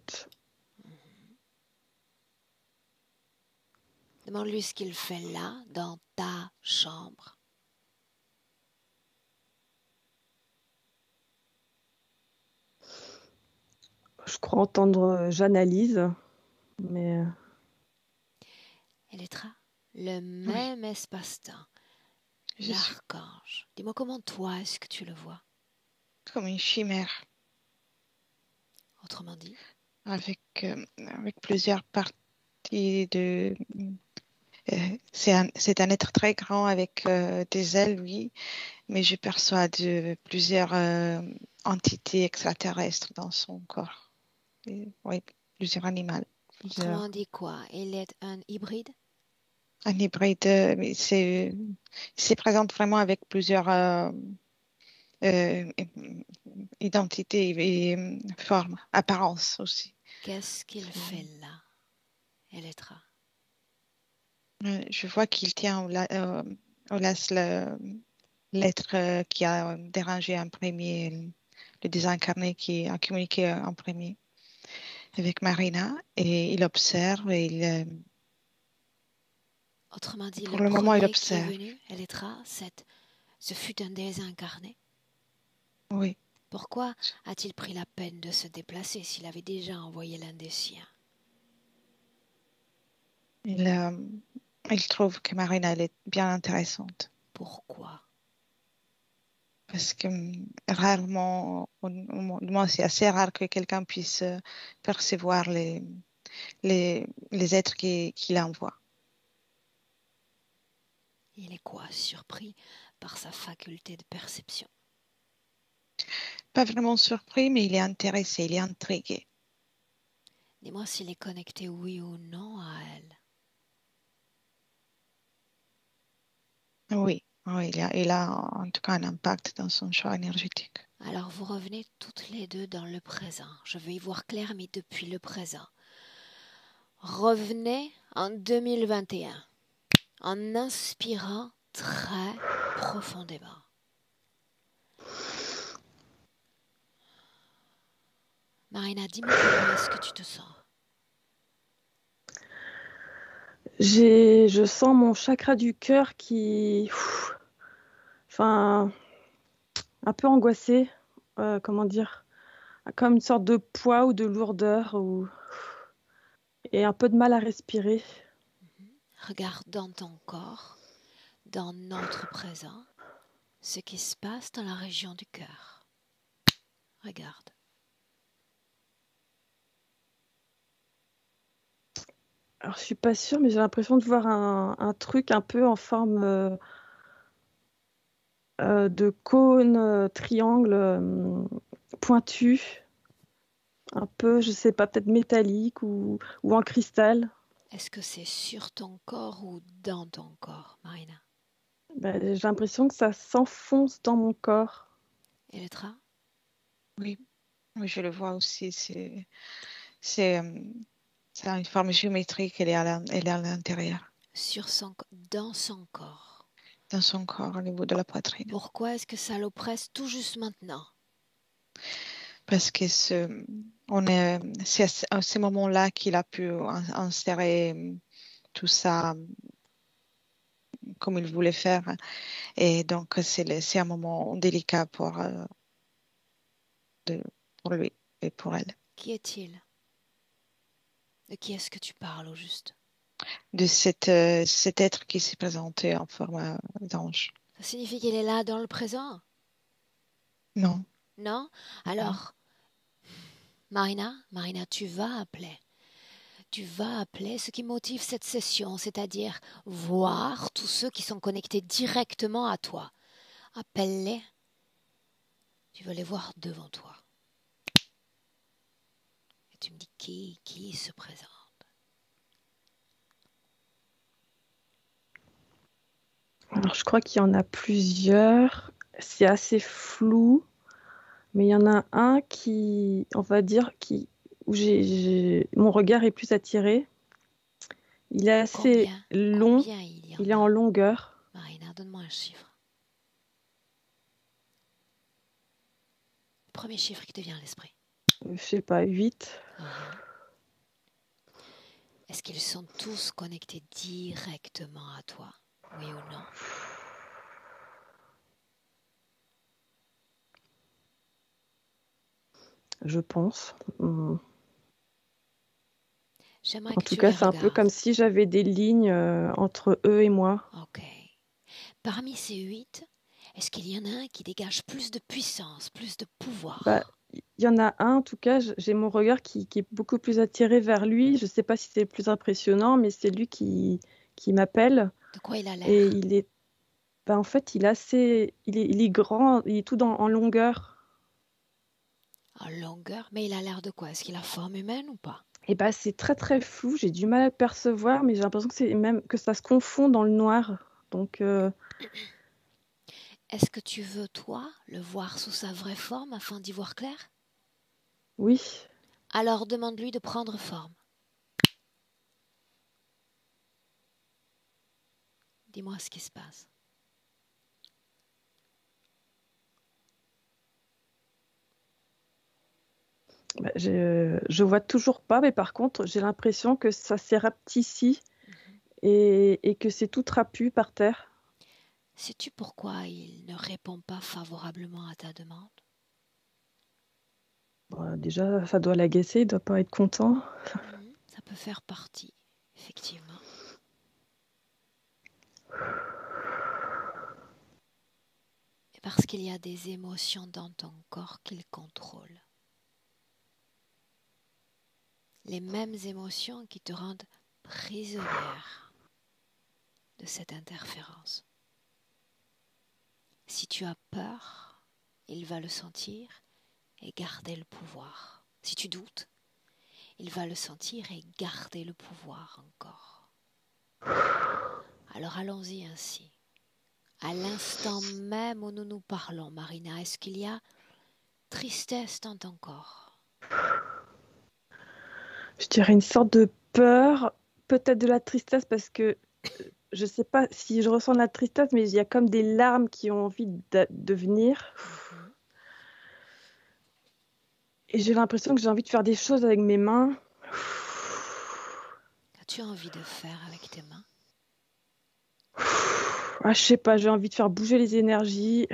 Demande-lui ce qu'il fait là, dans ta chambre. Je crois entendre j'analyse, mais Elettra, le Oui, même espace-temps, je suis l'archange. Dis-moi comment toi est-ce que tu le vois? comme une chimère Autrement dit, avec plusieurs parties de. C'est un être très grand avec des ailes, oui, mais je perçois plusieurs entités extraterrestres dans son corps. Oui, plusieurs animaux. autrement dit quoi? Il est un hybride? Un hybride, mais c'est présente vraiment avec plusieurs euh, identités et formes, apparences aussi. Qu'est-ce qu'il C'est- fait là, Elettra? Je vois qu'il tient au laisse l'être qui a dérangé en premier, le désincarné qui a communiqué en premier avec Marina, et il observe et Autrement dit, pour le le moment, il premier qui est observe. venu, Elettra, ce fut un désincarné. Oui, Pourquoi a-t-il pris la peine de se déplacer s'il avait déjà envoyé l'un des siens? il, euh, il trouve que Marina, elle est bien intéressante. Pourquoi? Parce que rarement, moi, c'est assez rare que quelqu'un puisse percevoir les êtres qu'il envoie. Il est quoi, surpris par sa faculté de perception? Pas vraiment surpris, mais il est intéressé, il est intrigué. Dis-moi s'il est connecté oui ou non à elle. Oui, oui, il a en tout cas un impact dans son champ énergétique. Alors vous revenez toutes les deux dans le présent. Je veux y voir clair, mais depuis le présent. Revenez en 2021 en inspirant très profondément. Marina, dis-moi comment est-ce que tu te sens? je sens mon chakra du cœur enfin, un peu angoissé, comment dire, comme une sorte de poids ou de lourdeur, et un peu de mal à respirer. Regarde dans ton corps, dans notre présent, ce qui se passe dans la région du cœur. Regarde. Alors, je suis pas sûre, mais j'ai l'impression de voir un truc un peu en forme de cône, triangle pointu, un peu, je sais pas, peut-être métallique ou en cristal. Est-ce que c'est sur ton corps ou dans ton corps, Marina? Ben, j'ai l'impression que ça s'enfonce dans mon corps. Elettra? Oui, oui, je le vois aussi. C'est, euh, ça a une forme géométrique, elle est à l'intérieur, Dans son corps. dans son corps, au niveau de la poitrine. Pourquoi est-ce que ça l'oppresse tout juste maintenant? Parce que c'est à ce moment-là qu'il a pu insérer tout ça comme il voulait faire. Et donc, c'est un moment délicat de- pour lui et pour elle. Qui est-il? De qui est-ce que tu parles au juste? De cet être qui s'est présenté en forme d'ange. Ça signifie qu'il est là dans le présent? Non, Non? non. Alors, Marina, tu vas appeler. Tu vas appeler ce qui motive cette session, c'est-à-dire voir tous ceux qui sont connectés directement à toi. Appelle-les. Tu veux les voir devant toi. Et tu me dis qui se présente. Alors, je crois qu'il y en a plusieurs. C'est assez flou, mais il y en a un qui, on va dire, où mon regard est plus attiré. Il est assez long, Combien il y il en est en a? longueur. Marina, donne-moi un chiffre. Le premier chiffre qui te vient à l'esprit. Je sais pas, 8. Uh-huh. Est-ce qu'ils sont tous connectés directement à toi? Oui ou non? Je pense. J'aimerais En que tout tu cas, les c'est un peu comme regardes. si j'avais des lignes entre eux et moi. Ok. Parmi ces 8, est-ce qu'il y en a un qui dégage plus de puissance, plus de Bah, pouvoir? il y en a un, en tout cas, j'ai mon regard qui est beaucoup plus attiré vers lui. Je ne sais pas si c'est le plus impressionnant, mais c'est lui qui m'appelle. De quoi il a Et l'air? il est, bah, en fait, il est grand, il est tout en longueur. En longueur? Mais il a l'air de quoi? Est-ce qu'il a forme humaine ou pas? Et bah, c'est très très flou. J'ai du mal à le percevoir, mais j'ai l'impression que c'est même que ça se confond dans le noir. Donc, Est-ce que tu veux, toi, le voir sous sa vraie forme afin d'y voir clair? oui. Alors demande-lui de prendre forme. Dis-moi ce qui se passe. Bah, je vois toujours pas, mais par contre, j'ai l'impression que ça s'érapetissait et que c'est tout trapu par terre. Sais-tu pourquoi il ne répond pas favorablement à ta demande? Bah, déjà, ça doit l'agacer, il doit pas être content. Ça peut faire partie, effectivement. Et parce qu'il y a des émotions dans ton corps qu'il contrôle. Les mêmes émotions qui te rendent prisonnière de cette interférence. Si tu as peur, il va le sentir et garder le pouvoir. Si tu doutes, il va le sentir et garder le pouvoir encore. Alors allons-y ainsi. À l'instant même où nous nous parlons, Marina, est-ce qu'il y a tristesse dans ton corps? Je dirais une sorte de peur, peut-être de la tristesse, parce que je sais pas si je ressens de la tristesse, mais il y a comme des larmes qui ont envie de venir. Et j'ai l'impression que j'ai envie de faire des choses avec mes mains. Qu'as-tu envie de faire avec tes mains? Ah, je sais pas, j'ai envie de faire bouger les énergies.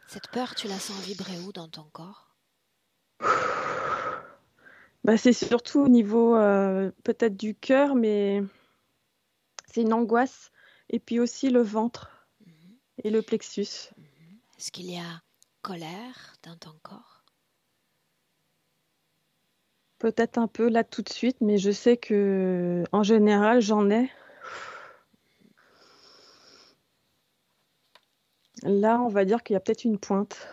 Cette peur, tu la sens vibrer où dans ton corps? Bah, c'est surtout au niveau peut-être du cœur, mais c'est une angoisse. Et puis aussi le ventre et le plexus. Est-ce qu'il y a colère dans ton corps? Peut-être un peu là tout de suite, mais je sais que en général j'en ai. Là, on va dire qu'il y a peut-être une pointe.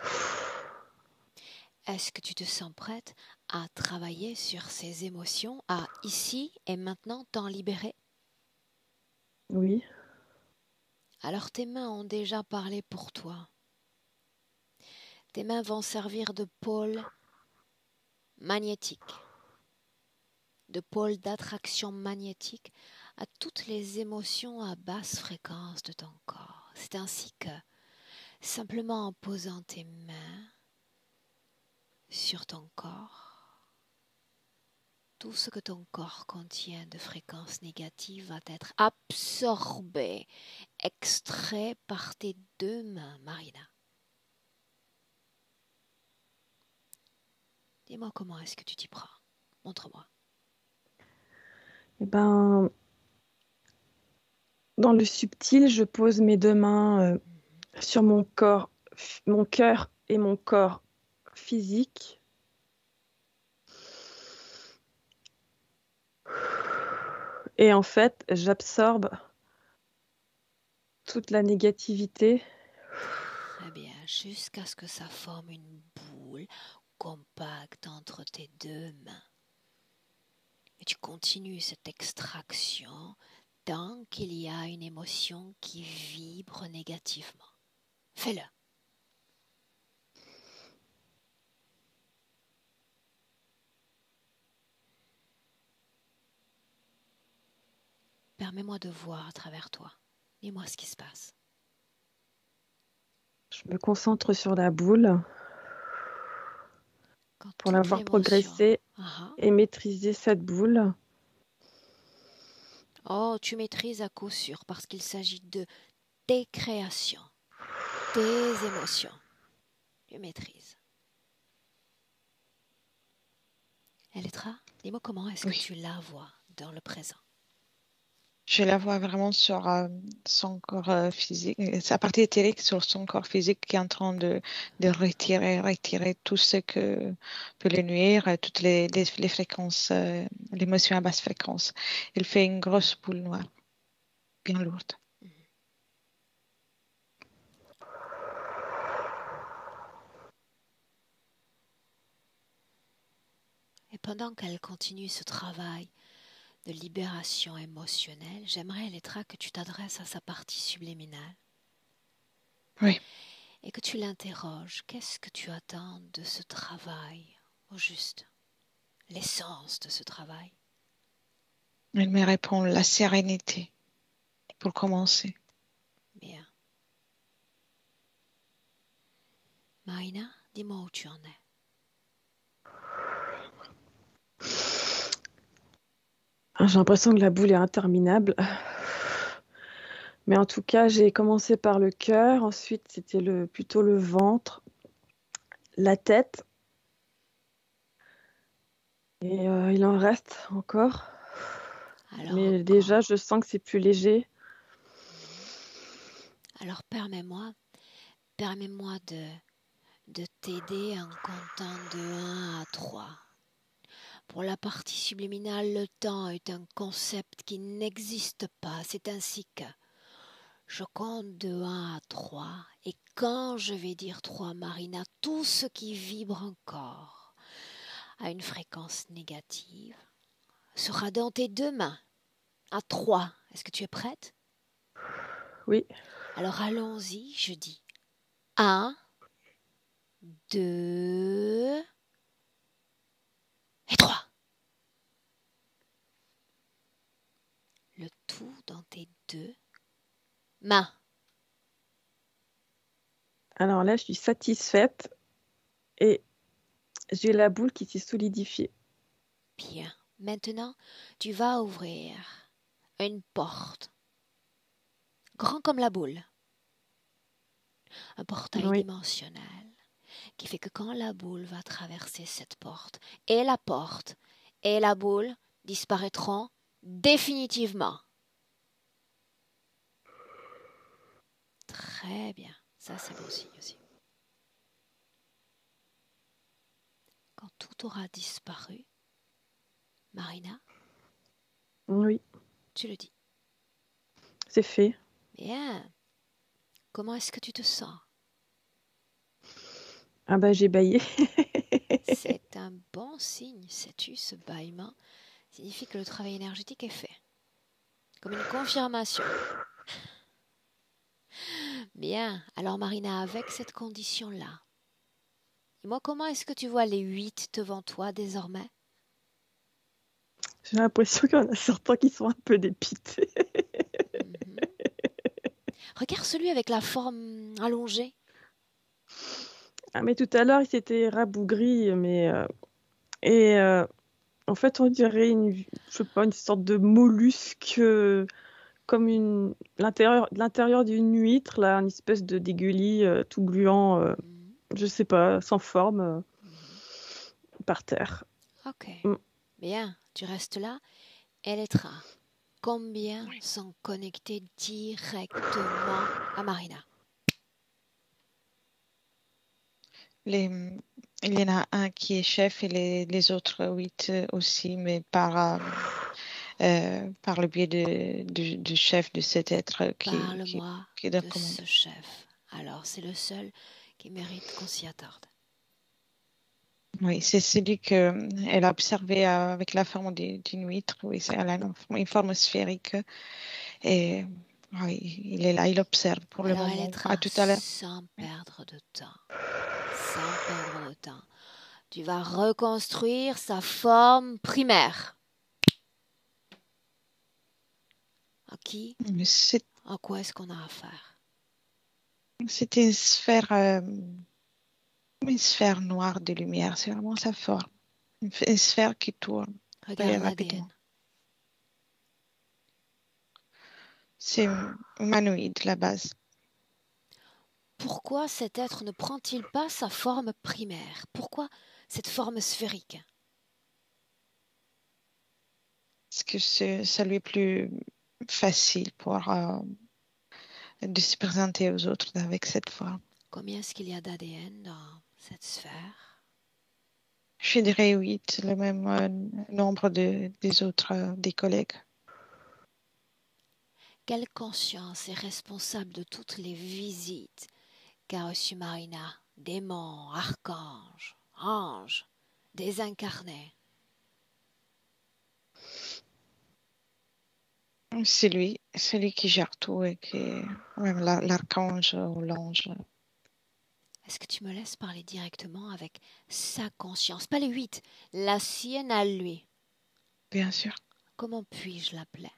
Est-ce que tu te sens prête à travailler sur ces émotions, à ici et maintenant t'en libérer? Oui, Alors tes mains ont déjà parlé pour toi. Tes mains vont servir de pôle magnétique, de pôle d'attraction magnétique à toutes les émotions à basse fréquence de ton corps. C'est ainsi que, simplement en posant tes mains sur ton corps, tout ce que ton corps contient de fréquences négatives va être absorbé, extrait par tes deux mains, Marina. Dis-moi comment est-ce que tu t'y prends. Montre-moi. et ben dans le subtil, je pose mes deux mains sur mon corps, mon cœur et mon corps physique. Et en fait, j'absorbe toute la négativité. Très bien, jusqu'à ce que ça forme une boule compacte entre tes deux mains. Et tu continues cette extraction tant qu'il y a une émotion qui vibre négativement. Fais-le. Permets-moi de voir à travers toi. Dis-moi ce qui se passe. Je me concentre sur la boule Quand pour la toute voir l'émotion... progresser Ah, et maîtriser cette boule. Oh, tu maîtrises à coup sûr parce qu'il s'agit de tes créations, tes émotions. Tu maîtrises. Elettra, dis-moi comment est-ce que Oui, tu la vois dans le présent? je la vois vraiment sur son corps physique, sa partie éthérique sur son corps physique qui est en train de retirer tout ce que peut le nuire, toutes les fréquences, l'émotion à basse fréquence. Il fait une grosse boule noire, bien lourde. Mhm. Et pendant qu'elle continue ce travail de libération émotionnelle, j'aimerais, Elettra, que tu t'adresses à sa partie subliminale Oui, et que tu l'interroges. Qu'est-ce que tu attends de ce travail, au juste? L'essence de ce travail. elle me répond la sérénité pour commencer. Bien. Marina, dis-moi où tu en es. J'ai l'impression que la boule est interminable. Mais en tout cas, j'ai commencé par le cœur, ensuite c'était plutôt le ventre, la tête, et il en reste encore. Alors Mais déjà, je encore. sens que c'est plus léger. Mhm. Alors permets-moi de t'aider en comptant de 1 à 3. Pour la partie subliminale, le temps est un concept qui n'existe pas. C'est ainsi que je compte de 1 à 3. Et quand je vais dire 3, Marina, tout ce qui vibre encore à une fréquence négative sera dans tes 2 mains. À 3. Est-ce que tu es prête? Oui, Alors allons-y, je dis 1, 2 et 3. Le tout dans tes 2 mains. alors là, je suis satisfaite et j'ai la boule qui s'est solidifiée. Bien. Maintenant, tu vas ouvrir une porte, grand comme la boule, un portail Oui, dimensionnel, qui fait que quand la boule va traverser cette porte, et la boule disparaîtront définitivement. Très bien. Ça, c'est beau signe aussi. Quand tout aura disparu, Marina, oui, tu le dis. c'est fait. Bien. Comment est-ce que tu te sens? Ah bah j'ai baillé. C'est un bon signe, sais-tu, ce bâillement signifie que le travail énergétique est fait, comme une confirmation. Bien, alors Marina, avec cette condition-là, dis-moi comment est-ce que tu vois les 8 devant toi désormais? J'ai l'impression qu'il y en a certains qui sont un peu dépités. Mhm. Regarde celui avec la forme allongée. Ah, mais tout à l'heure, il s'était rabougri, mais et en fait, on dirait je sais pas, une sorte de mollusque, comme l'intérieur d'une huître, là, une espèce de dégueulis tout gluant, Mhm, je sais pas, sans forme, mhm. par terre. Ok, Mm. bien, tu restes là. Elettra, combien sont connectés directement à Marina? Les, il y en a un qui est chef et les autres 8 aussi, mais par le biais du chef de cet être Parle-moi qui donne de commande. ce chef. Alors, c'est le seul qui mérite qu'on s'y attarde. Oui, c'est celui qu'elle a observé avec la forme d'une huître. Oui, elle a une forme sphérique. Et oui, il est là, il observe pour le Alors, elle moment. À Elettra, tout à l'heure. sans perdre de temps, sans perdre de temps, tu vas reconstruire sa forme primaire. À qui? Mais À quoi est-ce qu'on a affaire? c'est une sphère noire de lumière. C'est vraiment sa forme. Une, une sphère qui tourne. Oui, Regarde l'ADN. rapidement. C'est humanoïde, la base. Pourquoi cet être ne prend-il pas sa forme primaire? Pourquoi cette forme sphérique? Parce que ça lui est plus facile de se présenter aux autres avec cette forme. Combien est-ce qu'il y a d'ADN dans cette sphère? Je dirais 8, le même nombre des autres, des collègues. Quelle conscience est responsable de toutes les visites qu'a reçues Marina? Démons, archanges, anges, désincarnés. C'est lui qui gère tout et qui même l'archange ou l'ange. Est-ce que tu me laisses parler directement avec sa conscience? Pas les 8, la sienne à lui. Bien sûr. Comment puis-je l'appeler?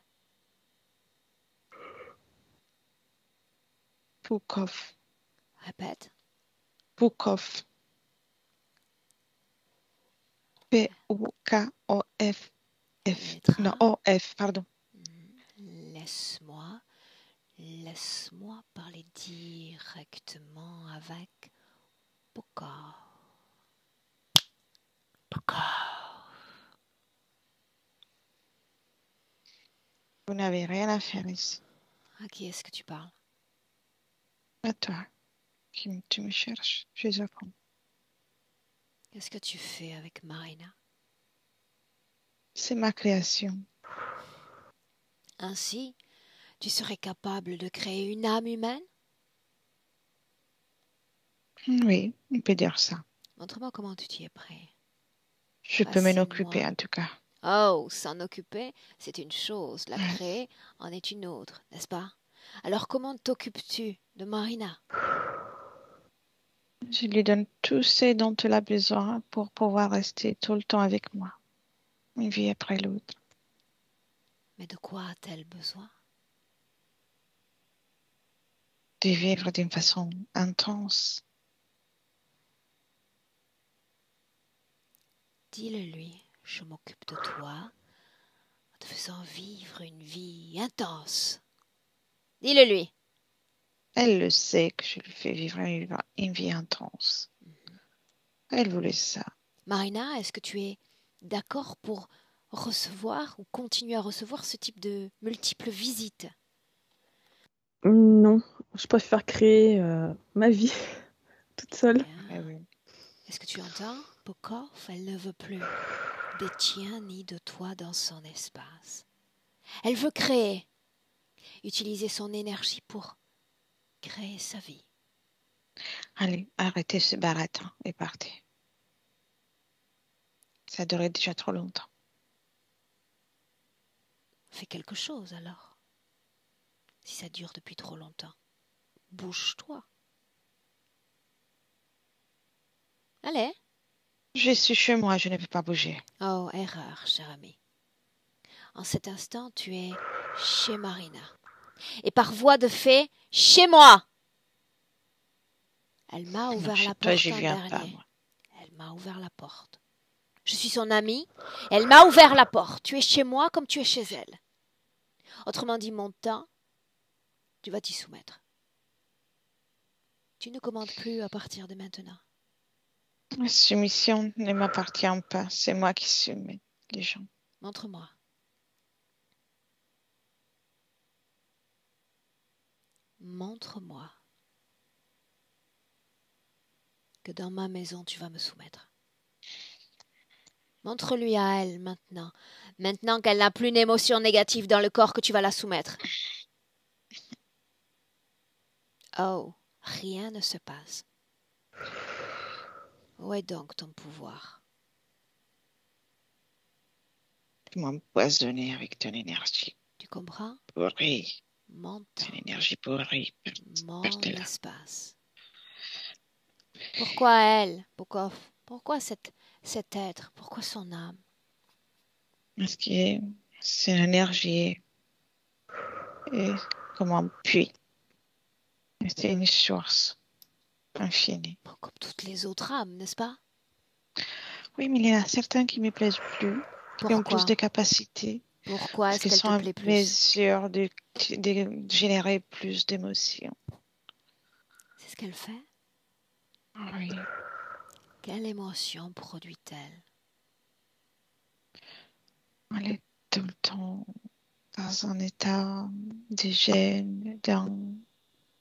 Pukov. Répète. Pukov. P-U-K-O-F. Non, O-F, pardon. Laisse-moi parler directement avec Pukov. Vous n'avez rien à faire ici. À qui est-ce que tu parles? À toi, tu me cherches, je apprends. Qu'est-ce que tu fais avec Marina? C'est ma création. Ainsi, tu serais capable de créer une âme humaine? Oui, on peut dire ça. Montre-moi comment tu t'y es pris. Je peux m'en occuper en tout cas. Oh, s'en occuper, c'est une chose. La créer en est une autre, n'est-ce pas? Alors comment t'occupes-tu de Marina? Je lui donne tout ce dont elle a besoin pour pouvoir rester tout le temps avec moi, une vie après l'autre. Mais de quoi a-t-elle besoin? De vivre d'une façon intense. Dis-le-lui, je m'occupe de toi en te faisant vivre une vie intense. Dis-le-lui. Elle le sait que je lui fais vivre une vie intense. Elle voulait ça. Marina, est-ce que tu es d'accord pour recevoir ou continuer à recevoir ce type de multiples visites? Non, je préfère créer ma vie toute seule. Oui. Est-ce que tu entends? Pukov, elle ne veut plus des tiens ni de toi dans son espace. Elle veut créer, utiliser son énergie pour créer sa vie. Allez, arrêtez ce baratin et partez. Ça durait déjà trop longtemps. Fais quelque chose alors. Si ça dure depuis trop longtemps, bouge-toi. Allez. Je suis chez moi, je ne peux pas bouger. Oh, erreur, cher ami. En cet instant, tu es chez Marina. Et par voie de fait, chez moi. Elle m'a ouvert la porte j'y en viens dernier. pas, moi. Elle m'a ouvert la porte. Je suis son amie. Elle m'a ouvert la porte. Tu es chez moi comme tu es chez elle. Autrement dit, mon temps, tu vas t'y soumettre. Tu ne commandes plus à partir de maintenant. La soumission ne m'appartient pas. C'est moi qui soumets les gens. Montre-moi. Montre-moi que dans ma maison, tu vas me soumettre. Montre-lui à elle maintenant. Maintenant qu'elle n'a plus d'émotion négative dans le corps, que tu vas la soumettre. Oh, rien ne se passe. Où est donc ton pouvoir? Tu m'as empoisonné avec ton énergie. Tu comprends? Pourrie. Mon temps, C'est l'énergie pourrie. mon Partez-la. espace. Pourquoi elle, Pukov? Pourquoi cet être? Pourquoi son âme? Parce que c'est l'énergie comme un puits. C'est une source infinie. Comme toutes les autres âmes, n'est-ce pas? Oui, mais il y en a certains qui me plaisent plus, qui ont plus Pourquoi? de capacités. Pourquoi parce est-ce qu'ils qu'elle sont te en plaît plus? mesure de générer plus d'émotions. C'est ce qu'elle fait? Oui. Quelle émotion produit-elle? Elle est tout le temps dans un état de gêne,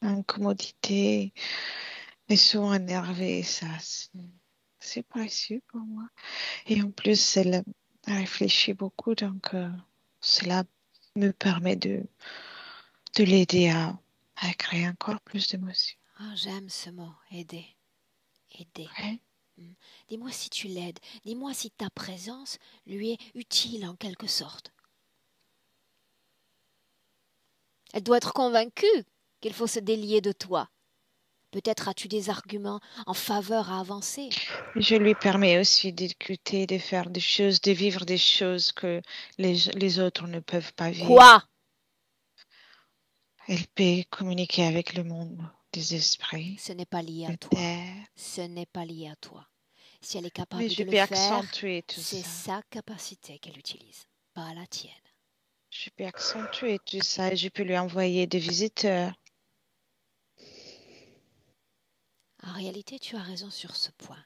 d'incommodité, et souvent énervée. Ça, c'est précieux pour moi. Et en plus, elle réfléchit beaucoup, donc cela me permet de l'aider à créer encore plus d'émotions. Ah, j'aime ce mot, aider. Aider. Ouais. Dis-moi si tu l'aides. Dis-moi si ta présence lui est utile en quelque sorte. Elle doit être convaincue qu'il faut se délier de toi. Peut-être as-tu des arguments en faveur à avancer. Je lui permets aussi d'écouter, de faire des choses, de vivre des choses que les autres ne peuvent pas vivre. Quoi? Elle peut communiquer avec le monde des esprits, Ce n'est pas lié à de toi. terre. Ce n'est pas lié à toi. Si elle est capable Mais de je le peux faire, accentuer tout c'est ça. sa capacité qu'elle utilise, pas la tienne. Je peux accentuer tout ça et je peux lui envoyer des visiteurs. En réalité, tu as raison sur ce point.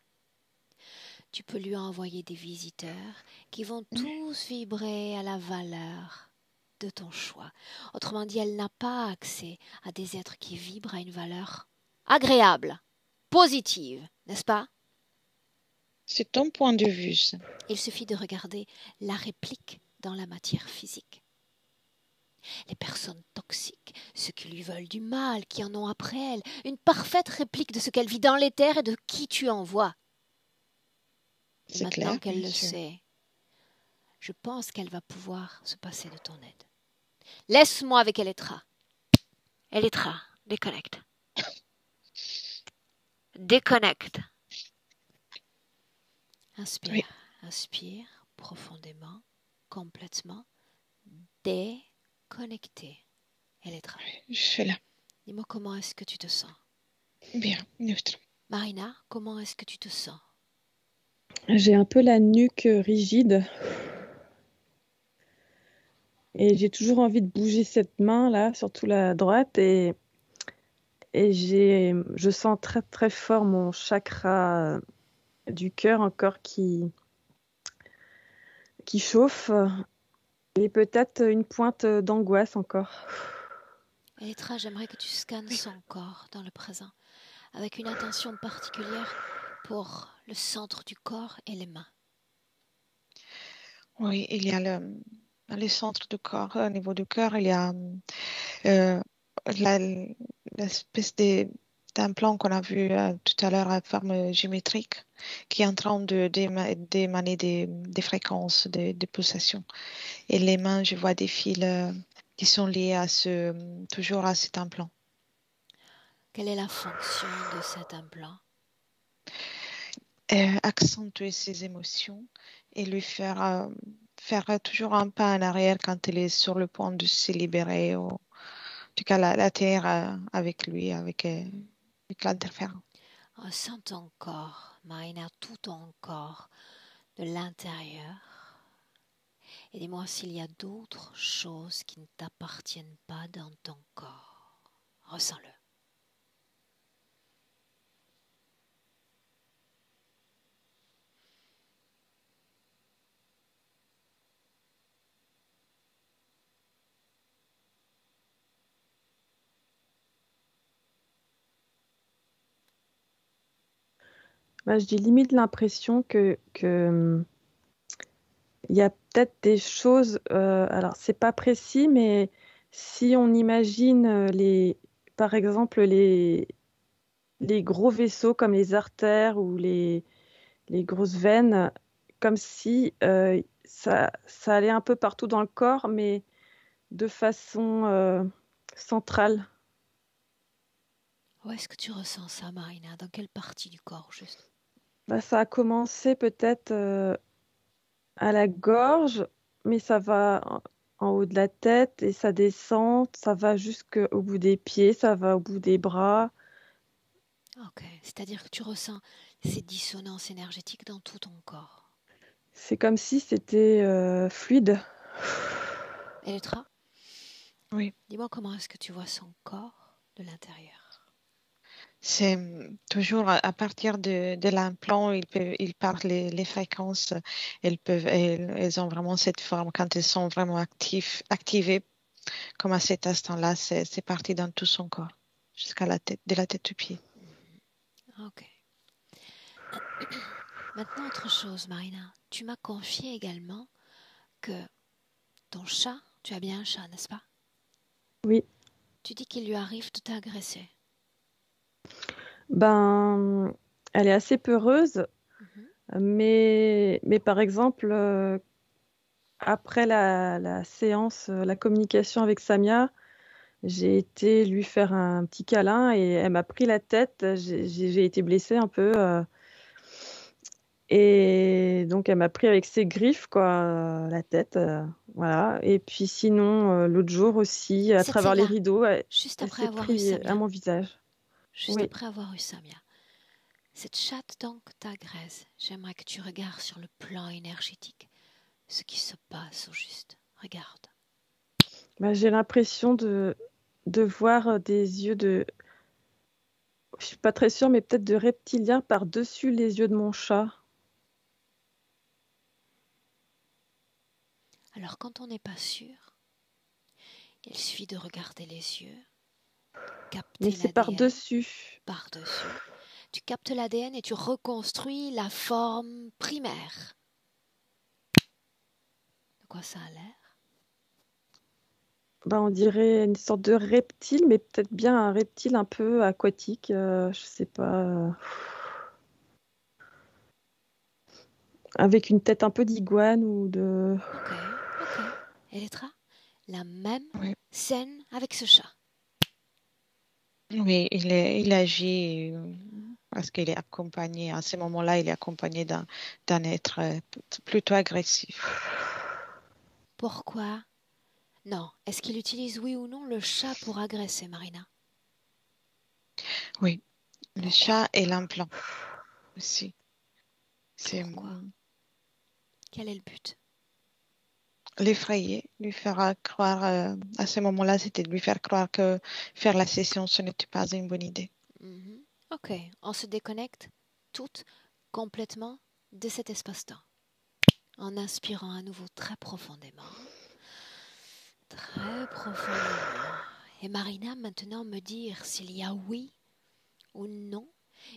Tu peux lui envoyer des visiteurs qui vont tous vibrer à la valeur de ton choix. Autrement dit, elle n'a pas accès à des êtres qui vibrent à une valeur agréable, positive, n'est-ce pas? C'est ton point de vue, ça. Il suffit de regarder la réplique dans la matière physique. Les personnes toxiques, ceux qui lui veulent du mal, qui en ont après elle, une parfaite réplique de ce qu'elle vit dans l'éther et de qui tu envoies. Et C'est maintenant clair, qu'elle bien le sûr. sait, je pense qu'elle va pouvoir se passer de ton aide. Laisse-moi avec Elettra. Elettra, déconnecte. Déconnecte. Inspire. Oui. Inspire profondément, complètement. Déconnecté. Elettra. Je fais là. Dis-moi comment est-ce que tu te sens. Bien, neutre. Marina, comment est-ce que tu te sens? J'ai un peu la nuque rigide et j'ai toujours envie de bouger cette main là, surtout la droite, et je sens très très fort mon chakra du cœur encore qui chauffe, et peut-être une pointe d'angoisse encore. Elettra, j'aimerais que tu scannes Oui. son corps dans le présent, avec une attention particulière pour le centre du corps et les mains. Oui, il y a le centre du corps, au niveau du cœur, il y a la- l'espèce d'implant qu'on a vu tout à l'heure à forme géométrique qui est en train d'émaner des fréquences, des pulsations. Et les mains, je vois des fils qui sont liés toujours à cet implant. Quelle est la fonction de cet implant? Accentuer ses émotions et lui faire toujours un pas en arrière quand elle est sur le point de se libérer, ou en tout cas la terre avec lui, avec l'interférence. Ressens ton corps, Marina, tout ton corps, de l'intérieur. Et dis-moi s'il y a d'autres choses qui ne t'appartiennent pas dans ton corps. Ressens-le. Bah, j'ai limite l'impression que il y a peut-être des choses, alors c'est pas précis, mais si on imagine par exemple les gros vaisseaux comme les artères ou les grosses veines, comme si ça allait un peu partout dans le corps, mais de façon centrale. Où est-ce que tu ressens ça, Marina? Dans quelle partie du corps, juste? Bah, ça a commencé peut-être à la gorge, mais ça va en haut de la tête et ça descend, ça va jusqu'au bout des pieds, ça va au bout des bras. Ok, c'est-à-dire que tu ressens ces dissonances énergétiques dans tout ton corps. C'est comme si c'était fluide. Elettra, Oui, dis-moi comment est-ce que tu vois son corps de l'intérieur. c'est toujours à partir de l'implant, ils partent les fréquences. Elles ont vraiment cette forme quand elles sont vraiment activées, comme à cet instant-là, c'est parti dans tout son corps, jusqu'à la tête, de la tête aux pieds. Ok. Maintenant, autre chose, Marina. Tu m'as confié également que ton chat, tu as bien un chat, n'est-ce pas? Oui. Tu dis qu'il lui arrive de t'agresser. Ben, elle est assez peureuse, Mhm. mais par exemple, après la séance, la communication avec Samia, j'ai été lui faire un petit câlin et elle m'a pris la tête. J'ai été blessée un peu. Et donc, elle m'a pris avec ses griffes, quoi, la tête. Voilà. Et puis sinon, l'autre jour aussi, à C'était travers les là, rideaux, juste elle après s'est avoir eu pris à Samia. mon visage. Juste Oui. après avoir eu Samia. Cette chatte donc t'agresse. J'aimerais que tu regardes sur le plan énergétique ce qui se passe au juste. Regarde. Bah, j'ai l'impression de voir des yeux de... Je suis pas très sûre, mais peut-être de reptilien par-dessus les yeux de mon chat. Alors quand on n'est pas sûr, il suffit de regarder les yeux, Mais capter c'est l'ADN par-dessus. par-dessus. Tu captes l'ADN et tu reconstruis la forme primaire. De quoi ça a l'air? Bah, on dirait une sorte de reptile, mais peut-être bien un reptile un peu aquatique. Je sais pas. Avec une tête un peu d'iguane ou de... Ok, ok. Elettra, la même Oui, scène avec ce chat. oui, il agit parce qu'il est accompagné, à ce moment-là, il est accompagné d'un être plutôt agressif. Pourquoi? Non. Est-ce qu'il utilise oui ou non le chat pour agresser Marina? Oui, le Pourquoi? chat et l'implant aussi. C'est Pourquoi? Quel est le but? l'effrayer, lui faire croire, à ce moment-là, c'était de lui faire croire que faire la session, ce n'était pas une bonne idée. Mhm. Ok, on se déconnecte toutes complètement de cet espace-temps en inspirant à nouveau très profondément. Très profondément. Et Marina, maintenant me dire s'il y a oui ou non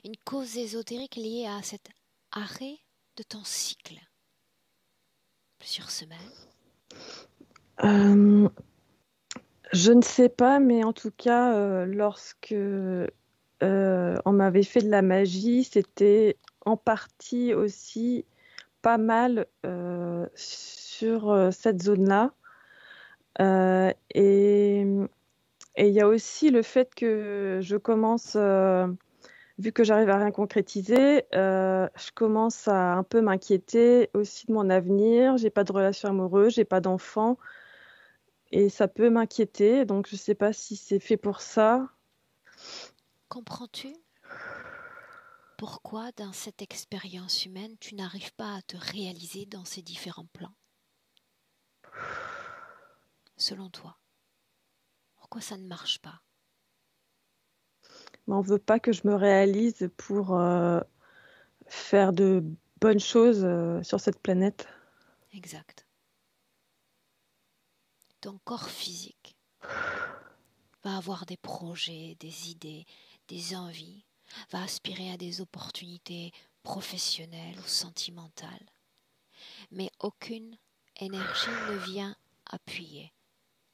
une cause ésotérique liée à cet arrêt de ton cycle. Plusieurs semaines. Euh, je ne sais pas, mais en tout cas, lorsque on m'avait fait de la magie, c'était en partie aussi pas mal sur cette zone-là. Et il y a aussi le fait que je commence, vu que j'arrive à rien concrétiser, je commence à un peu m'inquiéter aussi de mon avenir. J'ai pas de relation amoureuse, j'ai pas d'enfant. Et ça peut m'inquiéter, donc je ne sais pas si c'est fait pour ça. Comprends-tu pourquoi dans cette expérience humaine tu n'arrives pas à te réaliser dans ces différents plans? Selon toi, pourquoi ça ne marche pas? Mais on ne veut pas que je me réalise pour faire de bonnes choses sur cette planète. Exact. Ton corps physique va avoir des projets, des idées, des envies, va aspirer à des opportunités professionnelles ou sentimentales. Mais aucune énergie ne vient appuyer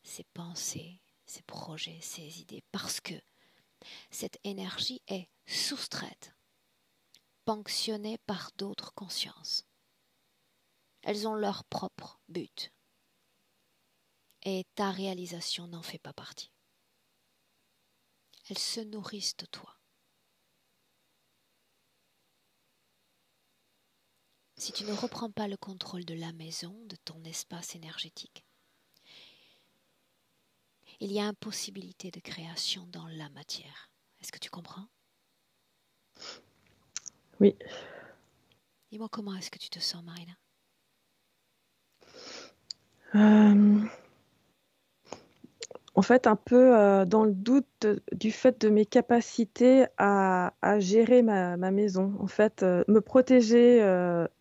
ces pensées, ces projets, ces idées, parce que cette énergie est soustraite, ponctionnée par d'autres consciences. Elles ont leur propre but. Et ta réalisation n'en fait pas partie. Elles se nourrissent de toi. Si tu ne reprends pas le contrôle de la maison, de ton espace énergétique, il y a impossibilité de création dans la matière. Est-ce que tu comprends? Oui. Dis-moi comment est-ce que tu te sens, Marina? Euh, En fait, un peu dans le doute du fait de mes capacités à gérer ma maison. En fait, me protéger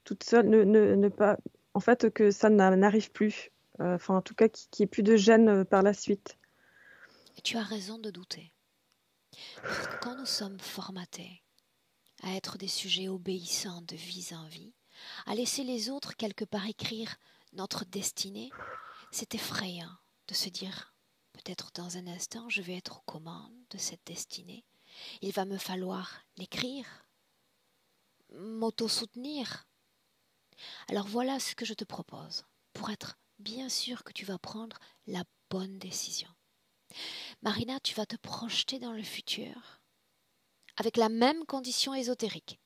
toute seule, ne pas, en fait, que ça n'arrive plus. Enfin, en tout cas, qu'il n'y ait plus de gêne par la suite. Et tu as raison de douter. Parce que quand nous sommes formatés à être des sujets obéissants de vie en vie, à laisser les autres quelque part écrire notre destinée, c'est effrayant de se dire, peut-être dans un instant, je vais être aux commandes de cette destinée. Il va me falloir l'écrire, m'auto-soutenir. Alors voilà ce que je te propose, pour être bien sûr que tu vas prendre la bonne décision. Marina, tu vas te projeter dans le futur avec la même condition ésotérique.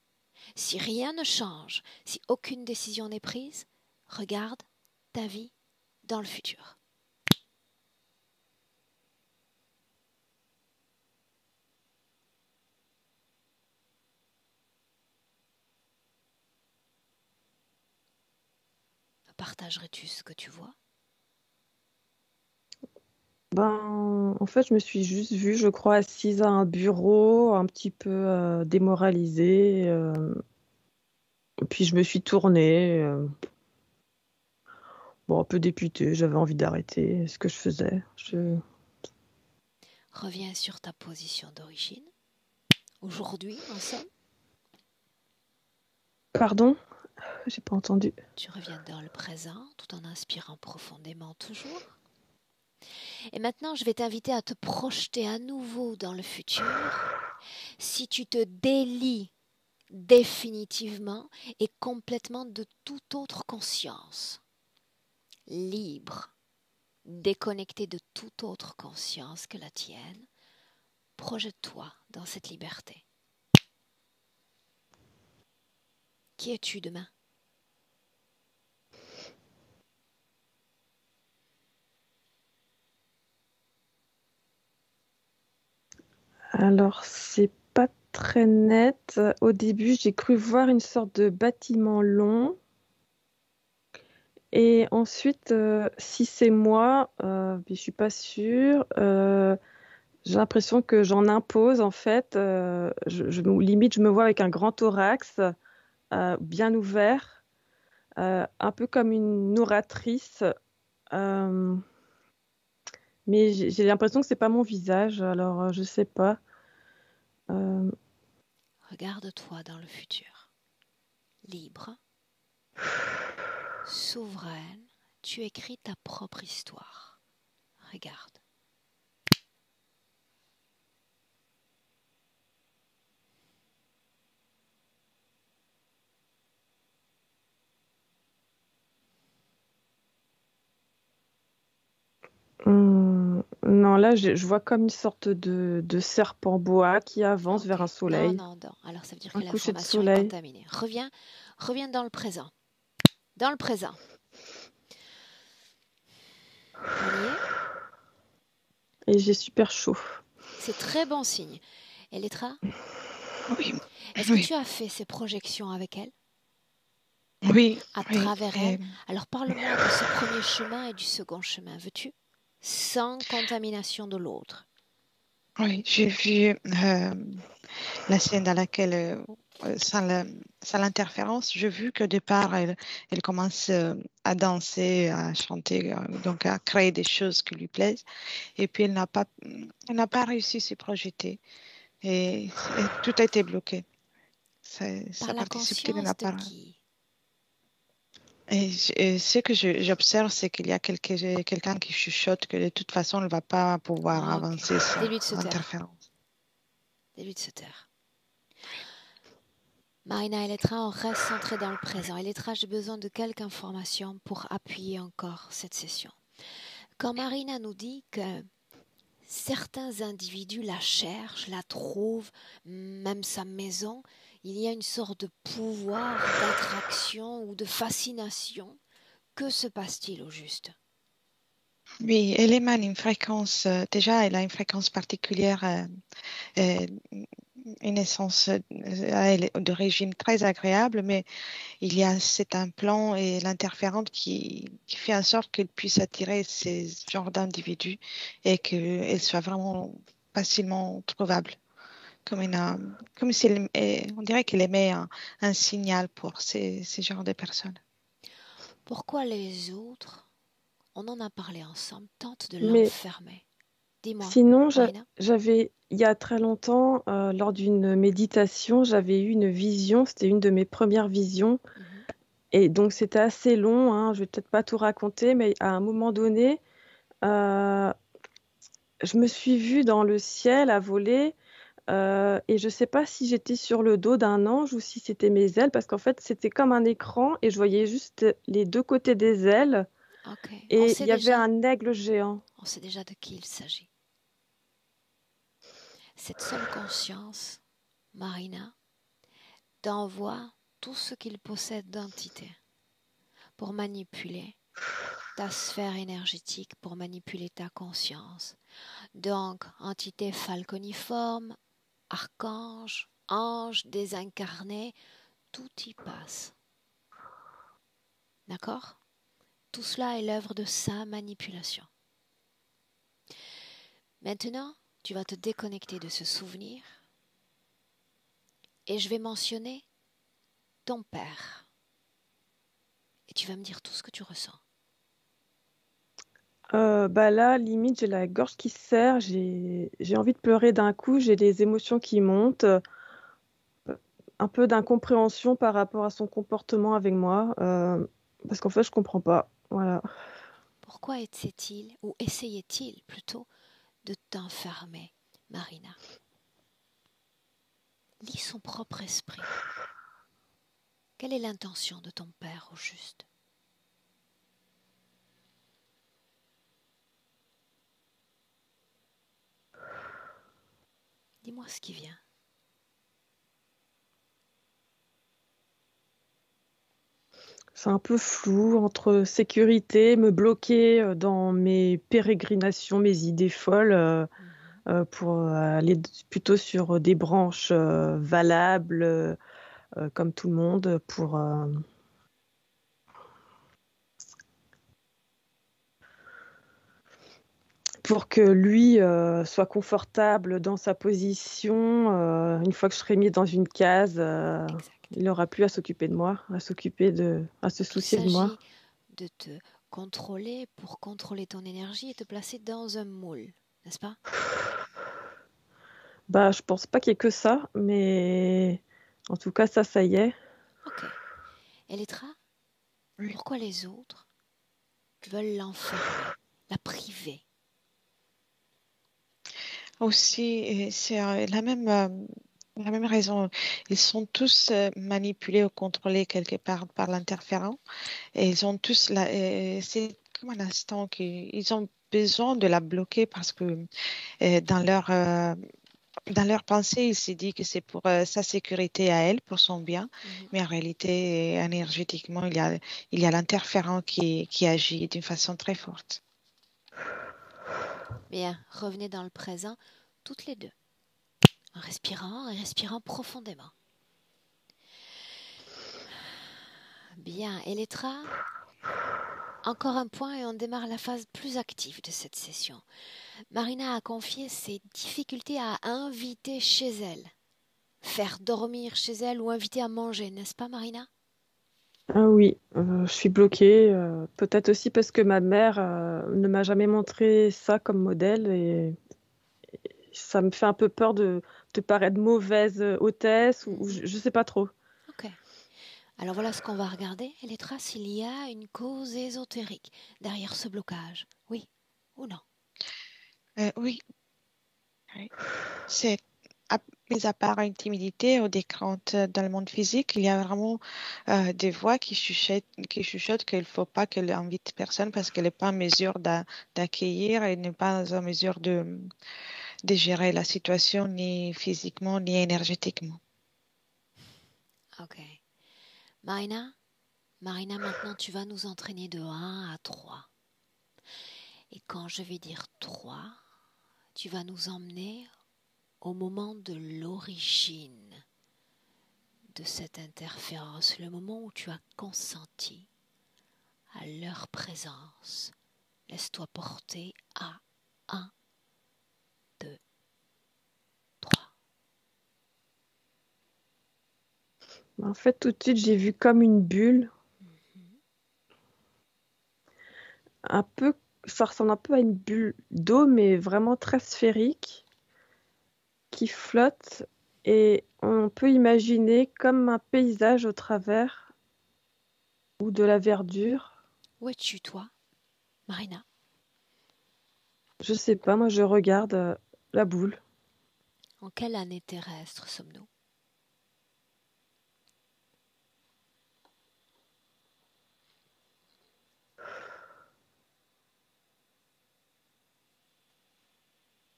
Si rien ne change, si aucune décision n'est prise, regarde ta vie dans le futur. Partagerais-tu ce que tu vois? Ben, en fait, je me suis juste vue, je crois, assise à un bureau, un petit peu démoralisée. Et puis je me suis tournée, bon, un peu dépitée. J'avais envie d'arrêter ce que je faisais. Reviens sur ta position d'origine. Aujourd'hui, en somme. Pardon? J'ai pas entendu. Tu reviens dans le présent tout en inspirant profondément toujours. Et maintenant, je vais t'inviter à te projeter à nouveau dans le futur. Si tu te délies définitivement et complètement de toute autre conscience, libre, déconnecté de toute autre conscience que la tienne, projette-toi dans cette liberté. Qui es-tu demain? Alors, c'est pas très net. Au début, j'ai cru voir une sorte de bâtiment long. Et ensuite, si c'est moi, mais je suis pas sûre. J'ai l'impression que j'en impose en fait. Limite, je me vois avec un grand thorax bien ouvert, un peu comme une oratrice. euh, mais j'ai l'impression que c'est pas mon visage. Alors, je sais pas. Euh, Regarde-toi dans le futur. Libre, souveraine, tu écris ta propre histoire. Regarde. Non, là, je vois comme une sorte de serpent bois qui avance vers un Ok. Non, soleil, non, non. Alors ça veut dire que un coucher de l'information est soleil. contaminée. Reviens dans le présent. Dans le présent. On y est? Et j'ai super chaud. C'est très bon signe. Elettra, Oui, est-ce que oui, tu as fait ces projections avec elle, oui, à oui. travers elle? Alors parle-moi de ce premier chemin et du second chemin, veux-tu? Sans contamination de l'autre. Oui, j'ai vu la scène dans laquelle, sans l'interférence, j'ai vu qu'au départ, elle commence à danser, à chanter, donc à créer des choses qui lui plaisent. Et puis, elle n'a pas réussi à se projeter. Et tout a été bloqué. Par Sa la participation n'a conscience de pas. qui? Et ce que j'observe, c'est qu'il y a quelqu'un qui chuchote que de toute façon, elle ne va pas pouvoir Ok. avancer sans Dis-lui de se taire. interférence. Dis-lui de se taire. Marina Elettra, on reste centré dans le présent. Elettra, j'ai besoin de quelques informations pour appuyer encore cette session. Quand Marina nous dit que certains individus la cherchent, la trouvent, même sa maison, il y a une sorte de pouvoir d'attraction ou de fascination. Que se passe-t-il au juste? Oui, elle émane une fréquence, déjà, elle a une fréquence particulière euh, une essence d'origine très agréable, mais il y a cet implant et l'interférente qui fait en sorte qu'elle puisse attirer ces genres d'individus et qu'elle soit vraiment facilement trouvable. Comme si on dirait qu'elle émet un signal pour ces genres de personnes. Pourquoi les autres, on en a parlé ensemble, tentent de Mais l'enfermer? Dis-moi, sinon, Marina. j'avais, il y a très longtemps, lors d'une méditation, j'avais eu une vision, c'était une de mes premières visions, Mhm. et donc c'était assez long, hein, je vais peut-être pas tout raconter, mais à un moment donné, euh, je me suis vue dans le ciel à voler, et je sais pas si j'étais sur le dos d'un ange ou si c'était mes ailes, parce qu'en fait c'était comme un écran et je voyais juste les deux côtés des ailes, Ok, et il y avait un aigle géant. on sait déjà de qui il s'agit. Cette seule conscience, Marina, t'envoie tout ce qu'il possède d'entité pour manipuler ta sphère énergétique, pour manipuler ta conscience. Donc, entité falconiforme, archange, ange désincarné, tout y passe. D'accord? Tout cela est l'œuvre de sa manipulation. Maintenant, tu vas te déconnecter de ce souvenir et je vais mentionner ton père. Et tu vas me dire tout ce que tu ressens. Bah là, limite, j'ai la gorge qui se serre, j'ai envie de pleurer d'un coup, j'ai des émotions qui montent, un peu d'incompréhension par rapport à son comportement avec moi, parce qu'en fait, je comprends pas. Voilà. Pourquoi essaie-t-il, ou essayait-il plutôt, de t'enfermer, Marina? Lis son propre esprit. Quelle est l'intention de ton père au juste? Dis-moi ce qui vient. C'est un peu flou entre sécurité, me bloquer dans mes pérégrinations, mes idées folles, Mhm. pour aller plutôt sur des branches valables, comme tout le monde, pour que lui soit confortable dans sa position. Une fois que je serai mis dans une case, Exact. il n'aura plus à s'occuper de moi, à se Donc il soucier de moi. s'agit de te contrôler pour contrôler ton énergie et te placer dans un moule, n'est-ce pas? Bah, je pense pas qu'il y ait que ça, mais en tout cas, ça y est. Ok. Elettra, Oui. pourquoi les autres veulent l'enfermer, la priver? Aussi, et c'est la même raison. Ils sont tous manipulés ou contrôlés quelque part par l'interférent. Et ils ont tous c'est comme un instant qu'ils ont besoin de la bloquer parce que euh, dans leur, euh, dans leur pensée, il s'est dit que c'est pour sa sécurité à elle, pour son bien. Mhm. Mais en réalité, énergétiquement, il y a l'interférent qui agit d'une façon très forte. Bien, revenez dans le présent, toutes les deux, en respirant et respirant profondément. Bien, Elettra, encore un point et on démarre la phase plus active de cette session. Marina a confié ses difficultés à inviter chez elle. Faire dormir chez elle ou inviter à manger, n'est-ce pas, Marina? Ah oui, je suis bloquée. Peut-être aussi parce que ma mère ne m'a jamais montré ça comme modèle et ça me fait un peu peur de paraître mauvaise hôtesse ou Mhm. je sais pas trop. Ok. Alors voilà ce qu'on va regarder. Elettra, s'il y a une cause ésotérique derrière ce blocage. Oui ou non? Oui, oui. C'est à- mis à part une timidité ou des craintes dans le monde physique, il y a vraiment des voix qui chuchotent qu'il ne faut pas qu'elle invite personne parce qu'elle n'est pas en mesure d'accueillir et n'est pas en mesure de gérer la situation ni physiquement ni énergétiquement. Ok. Marina, Marina, maintenant tu vas nous entraîner de 1 à 3. Et quand je vais dire 3, tu vas nous emmener au moment de l'origine de cette interférence, le moment où tu as consenti à leur présence. Laisse-toi porter à 1, 2, 3. En fait, tout de suite, j'ai vu comme une bulle, un peu, ça ressemble un peu à une bulle d'eau, mais vraiment très sphérique, qui flotte. Et on peut imaginer comme un paysage au travers ou de la verdure. Où es-tu, toi, Marina? Je sais pas, moi je regarde la boule. En quelle année terrestre sommes-nous?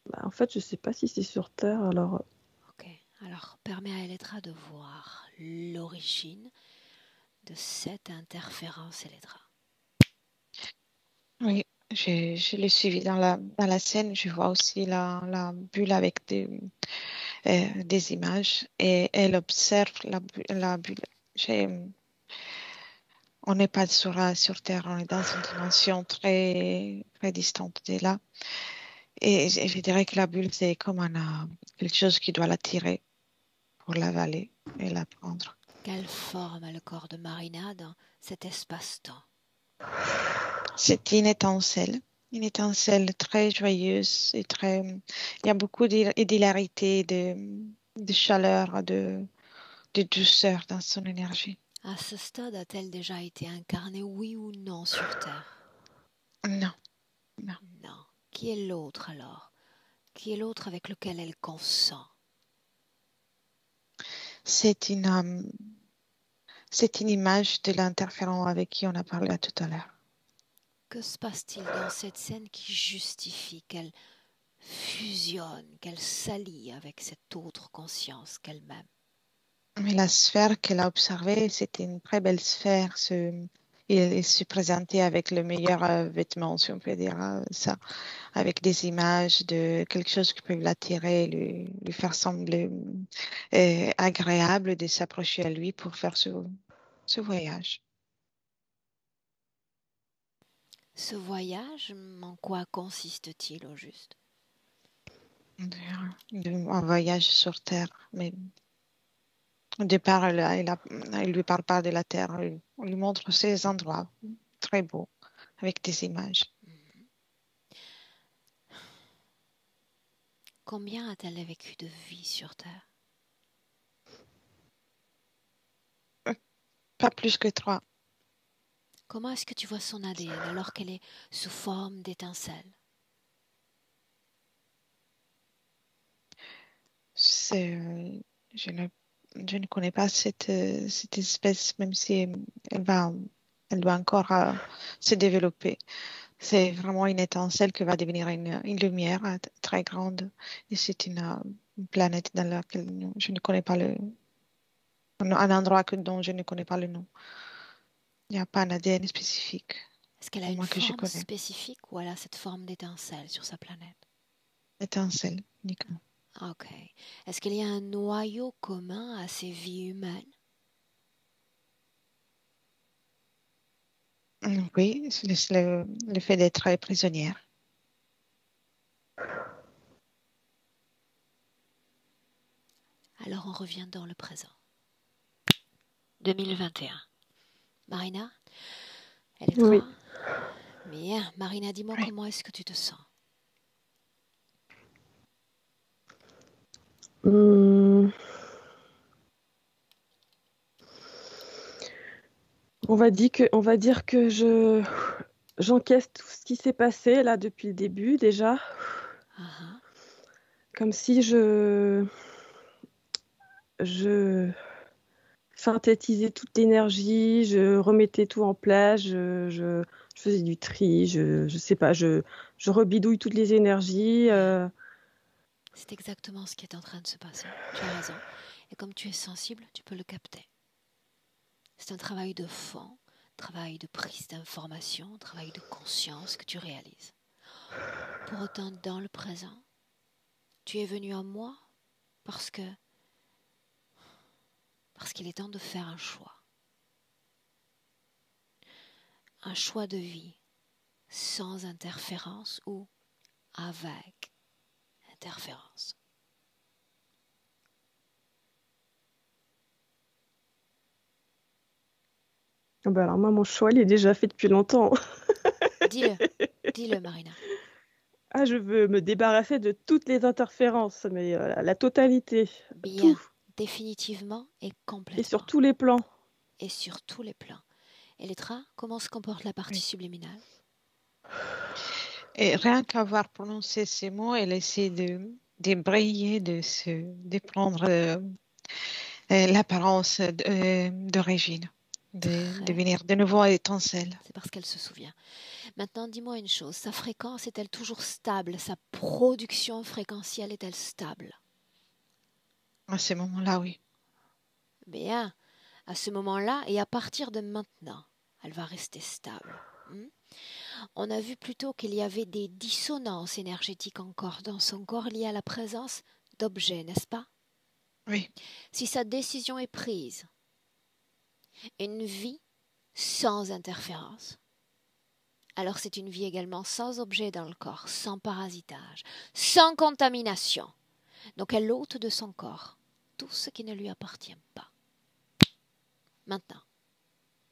Bah, en fait, je sais pas si c'est sur Terre, alors Ok, alors permets à Elettra de voir l'origine de cette interférence, Elettra. Oui, je l'ai suivi dans la scène. Je vois aussi la bulle avec des images et elle observe la bulle. J'ai- On n'est pas sur Terre, on est dans une dimension très, très distante de là. Et je dirais que la bulle, c'est comme quelque chose qui doit l'attirer pour l'avaler et la prendre. Quelle forme a le corps de Marina dans cet espace-temps? C'est une étincelle très joyeuse et très. Il y a beaucoup d'hilarité, de chaleur, de douceur dans son énergie. À ce stade, a-t-elle déjà été incarnée, oui ou non, sur Terre? Non, non. Non. Qui est l'autre alors? Qui est l'autre avec lequel elle consent? C'est une, euh, c'est une image de l'interférent avec qui on a parlé tout à l'heure. Que se passe-t-il dans cette scène qui justifie qu'elle fusionne, qu'elle s'allie avec cette autre conscience qu'elle-même? Mais la sphère qu'elle a observée, c'était une très belle sphère. Il se présentait avec le meilleur vêtement, si on peut dire ça, avec des images de quelque chose qui peut l'attirer, lui faire sembler agréable de s'approcher à lui pour faire ce voyage. Ce voyage, en quoi consiste-t-il au juste? Un voyage sur Terre. Mais au départ, elle lui parle pas de la Terre. On lui montre ces endroits très beaux avec des images. Combien a-t-elle vécu de vie sur Terre? Pas plus que 3. Comment est-ce que tu vois son ADN alors qu'elle est sous forme d'étincelle? C'est, je ne connais pas cette espèce, même si elle doit encore se développer. C'est vraiment une étincelle qui va devenir une lumière très grande. Et c'est une planète dans laquelle je ne connais pas un endroit dont je ne connais pas le nom. Il n'y a pas un ADN spécifique, Est-ce qu'elle a au une moins que je forme connais. spécifique ou elle a cette forme d'étincelle sur sa planète? Étincelle, uniquement. Ok. Est-ce qu'il y a un noyau commun à ces vies humaines? Oui, c'est le fait d'être prisonnière. Alors on revient dans le présent. 2021. Marina, oui. Elettra? Bien, Marina, dis-moi Oui. comment est-ce que tu te sens? Hum, on va dire que j'encaisse tout ce qui s'est passé là depuis le début déjà, Ah, comme si je synthétisais toute l'énergie, je remettais tout en place, je faisais du tri, je sais pas, je rebidouille toutes les énergies. c'est exactement ce qui est en train de se passer. Tu as raison. Et comme tu es sensible, tu peux le capter. C'est un travail de fond, travail de prise d'information, travail de conscience que tu réalises. Pour autant, dans le présent, tu es venu à moi Parce qu'il est temps de faire un choix. Un choix de vie sans interférence ou avec interférence. Alors moi, mon choix, il est déjà fait depuis longtemps. Dis-le, Marina. Ah, je veux me débarrasser de toutes les interférences, mais la totalité, Bien, tout, définitivement et et complètement. sur tous les plans. Et sur tous les plans. Elettra, comment se comporte la partie Oui. subliminale? Et rien qu'avoir prononcé ces mots, elle essaie de briller, de prendre l'apparence de Régine, de Très. devenir de nouveau étincelle. C'est parce qu'elle se souvient. Maintenant, dis-moi une chose. Sa fréquence est-elle toujours stable? Sa production fréquentielle est-elle stable? À ce moment-là, oui. Bien. À ce moment-là et à partir de maintenant, elle va rester stable. On a vu plutôt qu'il y avait des dissonances énergétiques encore dans son corps liées à la présence d'objets, n'est-ce pas? Oui. Si sa décision est prise, une vie sans interférence, alors c'est une vie également sans objet dans le corps, sans parasitage, sans contamination. Donc elle ôte de son corps tout ce qui ne lui appartient pas. Maintenant.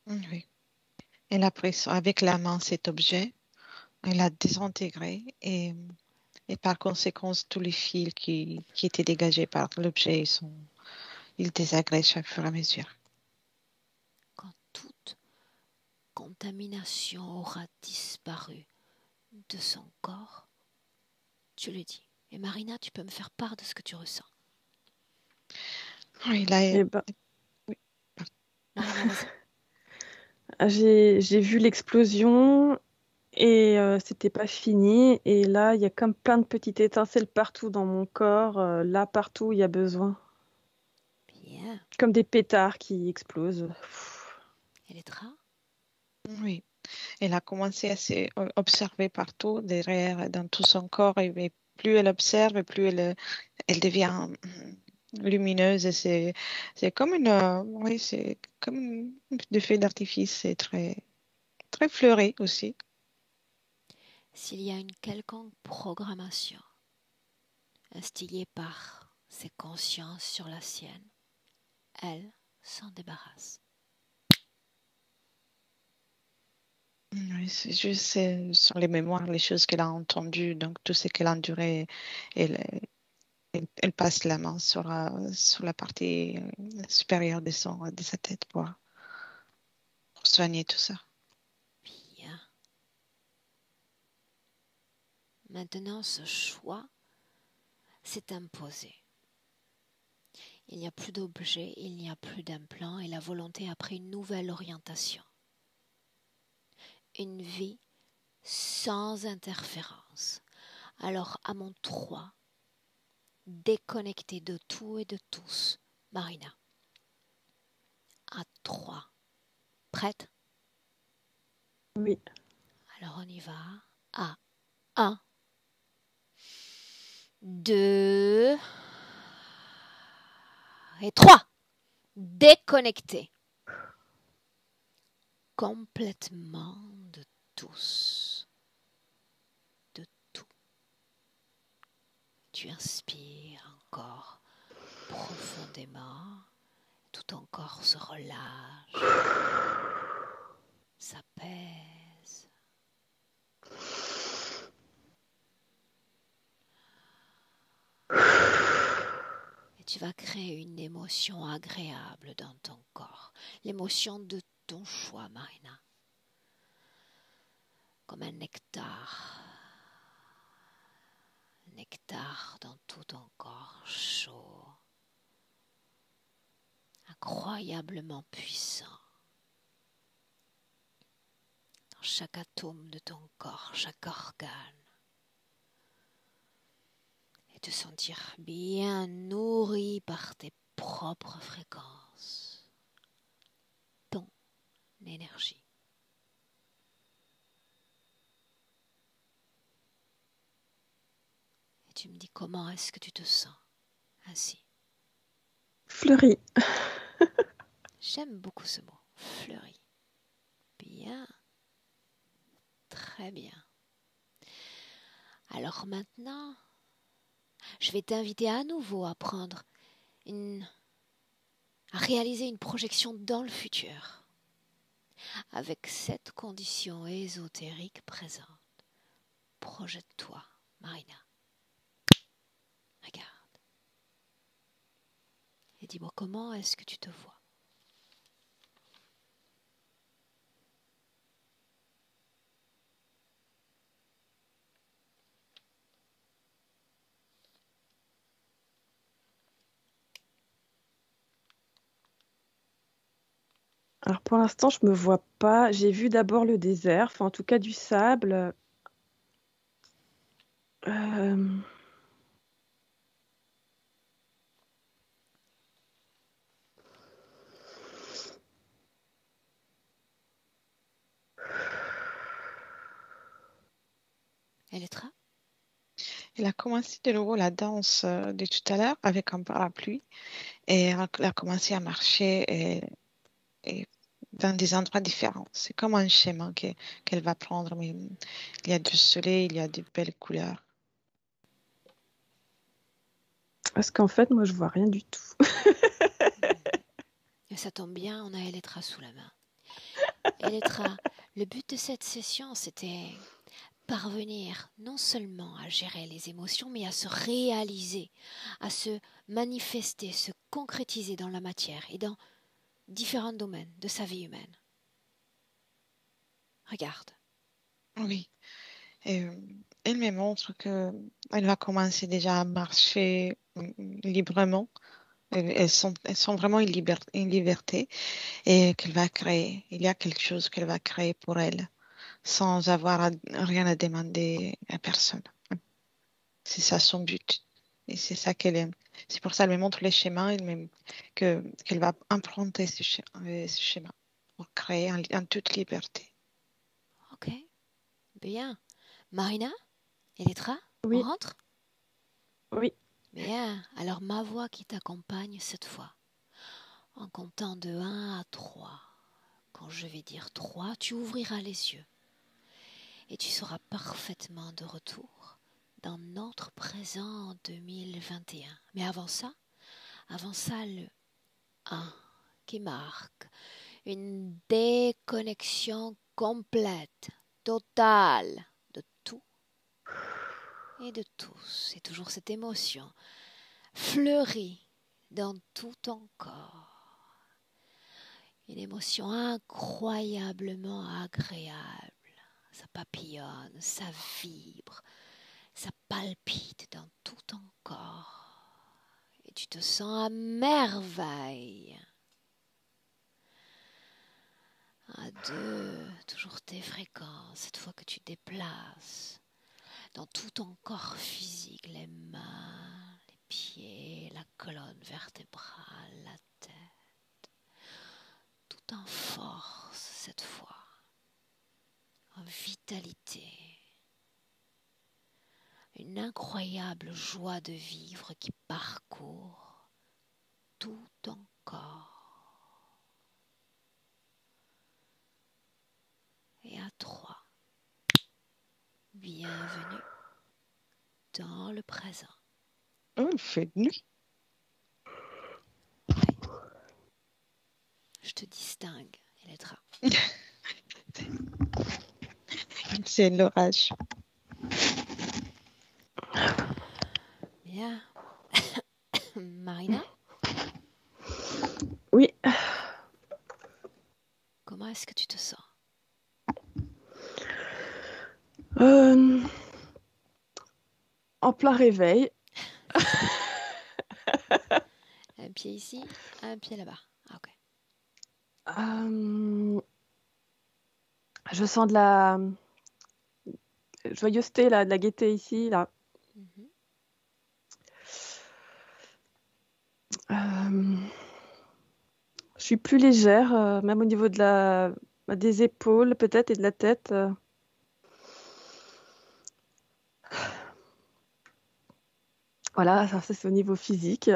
Oui. Elle a pris avec la main cet objet, elle l'a désintégré et par conséquent, tous les fils qui étaient dégagés par l'objet, ils désagrègent au fur et à mesure. Quand toute contamination aura disparu de son corps, tu le dis. Et Marina, tu peux me faire part de ce que tu ressens. Oui, là, Eh ben, oui. Marina, vas-y. j'ai vu l'explosion et c'était pas fini. Et là, il y a comme plein de petites étincelles partout dans mon corps, là, partout où il y a besoin. Bien. Comme des pétards qui explosent. Elettra? Oui. Elle a commencé à s'observer partout, derrière, dans tout son corps, et plus elle observe, plus elle devient lumineuse. Et c'est comme oui, c'est comme des feux d'artifice. C'est très, très fleuri aussi. S'il y a une quelconque programmation instillée par ses consciences sur la sienne, elle s'en débarrasse. Oui, c'est juste sur les mémoires, les choses qu'elle a entendues, donc tout ce qu'elle a enduré, elle, elle passe la main sur la partie supérieure de sa tête pour soigner tout ça. Bien. Maintenant, ce choix s'est imposé. Il n'y a plus d'objets, il n'y a plus d'implants et la volonté a pris une nouvelle orientation. Une vie sans interférence. Alors, à mon 3, déconnecté de tout et de tous. Marina. À 3. Prête? Oui. Alors on y va. À 1, 2 et 3. Déconnecté. Complètement de tous. De tout. Tu inspires encore profondément. Tout ton corps se relâche. S'apaise. Et tu vas créer une émotion agréable dans ton corps. L'émotion de ton choix, Marina. Comme un nectar. Nectar dans tout ton corps chaud. Incroyablement puissant. Dans chaque atome de ton corps, chaque organe. Et te sentir bien nourri par tes propres fréquences. Ton énergie. Et tu me dis comment est-ce que tu te sens à ainsi? Fleurie. J'aime beaucoup ce mot, fleuri. Bien, très bien. Alors maintenant, je vais t'inviter à nouveau à à réaliser une projection dans le futur, avec cette condition ésotérique présente. Projette-toi, Marina. Regarde. Et dis-moi comment est-ce que tu te vois. Alors pour l'instant, je me vois pas. J'ai vu d'abord le désert, enfin en tout cas du sable. Euh, Elettra? Elle a commencé de nouveau la danse de tout à l'heure avec un parapluie et elle a commencé à marcher et dans des endroits différents. C'est comme un schéma qu'elle va prendre, mais il y a du soleil, il y a de belles couleurs. Parce qu'en fait, moi, je vois rien du tout. Et ça tombe bien, on a Elettra sous la main. Elettra, le but de cette session, c'était parvenir non seulement à gérer les émotions, mais à se réaliser, à se manifester, se concrétiser dans la matière et dans différents domaines de sa vie humaine. Regarde. Oui. Et, elle me montre que elle va commencer déjà à marcher librement. Elles sont vraiment une liberté et qu'elle va créer. Il y a quelque chose qu'elle va créer pour elle sans avoir rien à demander à personne. C'est ça son but. Et c'est ça qu'elle aime. C'est pour ça qu'elle me montre les schémas qu'elle va emprunter ce schéma pour créer en toute liberté. Ok, bien. Marina, Elettra, on Oui, rentre? oui. Bien, alors ma voix qui t'accompagne cette fois, en comptant de 1 à 3. Quand je vais dire 3, tu ouvriras les yeux et tu seras parfaitement de retour dans notre présent 2021. Mais avant ça, le 1 qui marque une déconnexion complète, totale de tout et de tous. Et toujours cette émotion fleurit dans tout ton corps. Une émotion incroyablement agréable. Ça papillonne, ça vibre, ça palpite dans tout ton corps. Et tu te sens à merveille. À 2, toujours tes fréquences, cette fois que tu déplaces dans tout ton corps physique, les mains, les pieds, la colonne vertébrale, la tête, tout en force cette fois, en vitalité, une incroyable joie de vivre qui parcourt tout ton corps. Et à 3, bienvenue dans le présent. Oh, il fait nuit. Je te distingue, Elettra. C'est l'orage. Bien. Marina, Oui. comment est-ce que tu te sens? En plein réveil. Un pied ici, un pied là-bas. Ah, ok. Je sens de la joyeuseté, là, de la gaieté ici, là. Mhm. Je suis plus légère, même au niveau des épaules, peut-être, et de la tête. Voilà, ça c'est au niveau physique.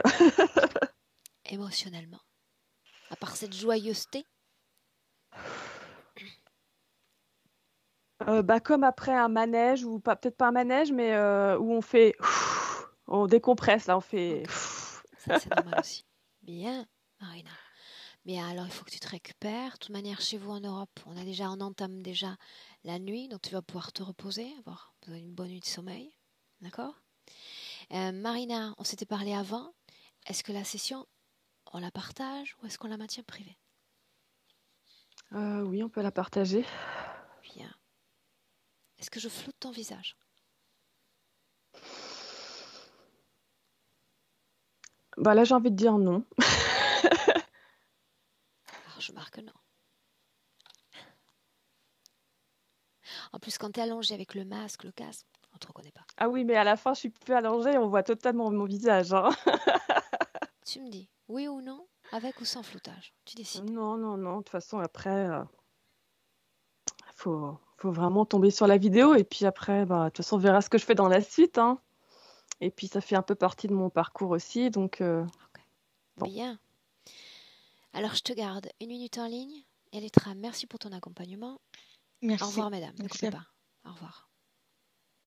Émotionnellement. À part cette joyeuseté, Comme après un manège, ou pas, peut-être pas un manège, mais où on fait, on décompresse, là, on fait. ok. Ça, c'est normal aussi. Bien, Marina. Mais alors, il faut que tu te récupères. De toute manière, chez vous en Europe, on entame déjà la nuit, donc tu vas pouvoir te reposer, avoir besoin d'une bonne nuit de sommeil. D'accord? Marina, on s'était parlé avant. Est-ce que la session, on la partage ou est-ce qu'on la maintient privée? Oui, on peut la partager. Bien. Est-ce que je floute ton visage? Bah là, j'ai envie de dire non. Alors, je marque non. En plus, quand tu es allongé avec le masque, le casque, on ne te reconnaît pas. Ah oui, mais à la fin, je suis plus allongée, on voit totalement mon visage, hein. Tu me dis oui ou non, avec ou sans floutage. Tu décides. Non, non, non. De toute façon, après, faut vraiment tomber sur la vidéo. Et puis après, bah, de toute façon, on verra ce que je fais dans la suite, hein. Et puis, ça fait un peu partie de mon parcours aussi. Donc, Ok. bon. Bien. Alors, je te garde 1 minute en ligne. Elettra, merci pour ton accompagnement. Au Merci. revoir, mesdames. Ne Merci coupez à pas. Au revoir.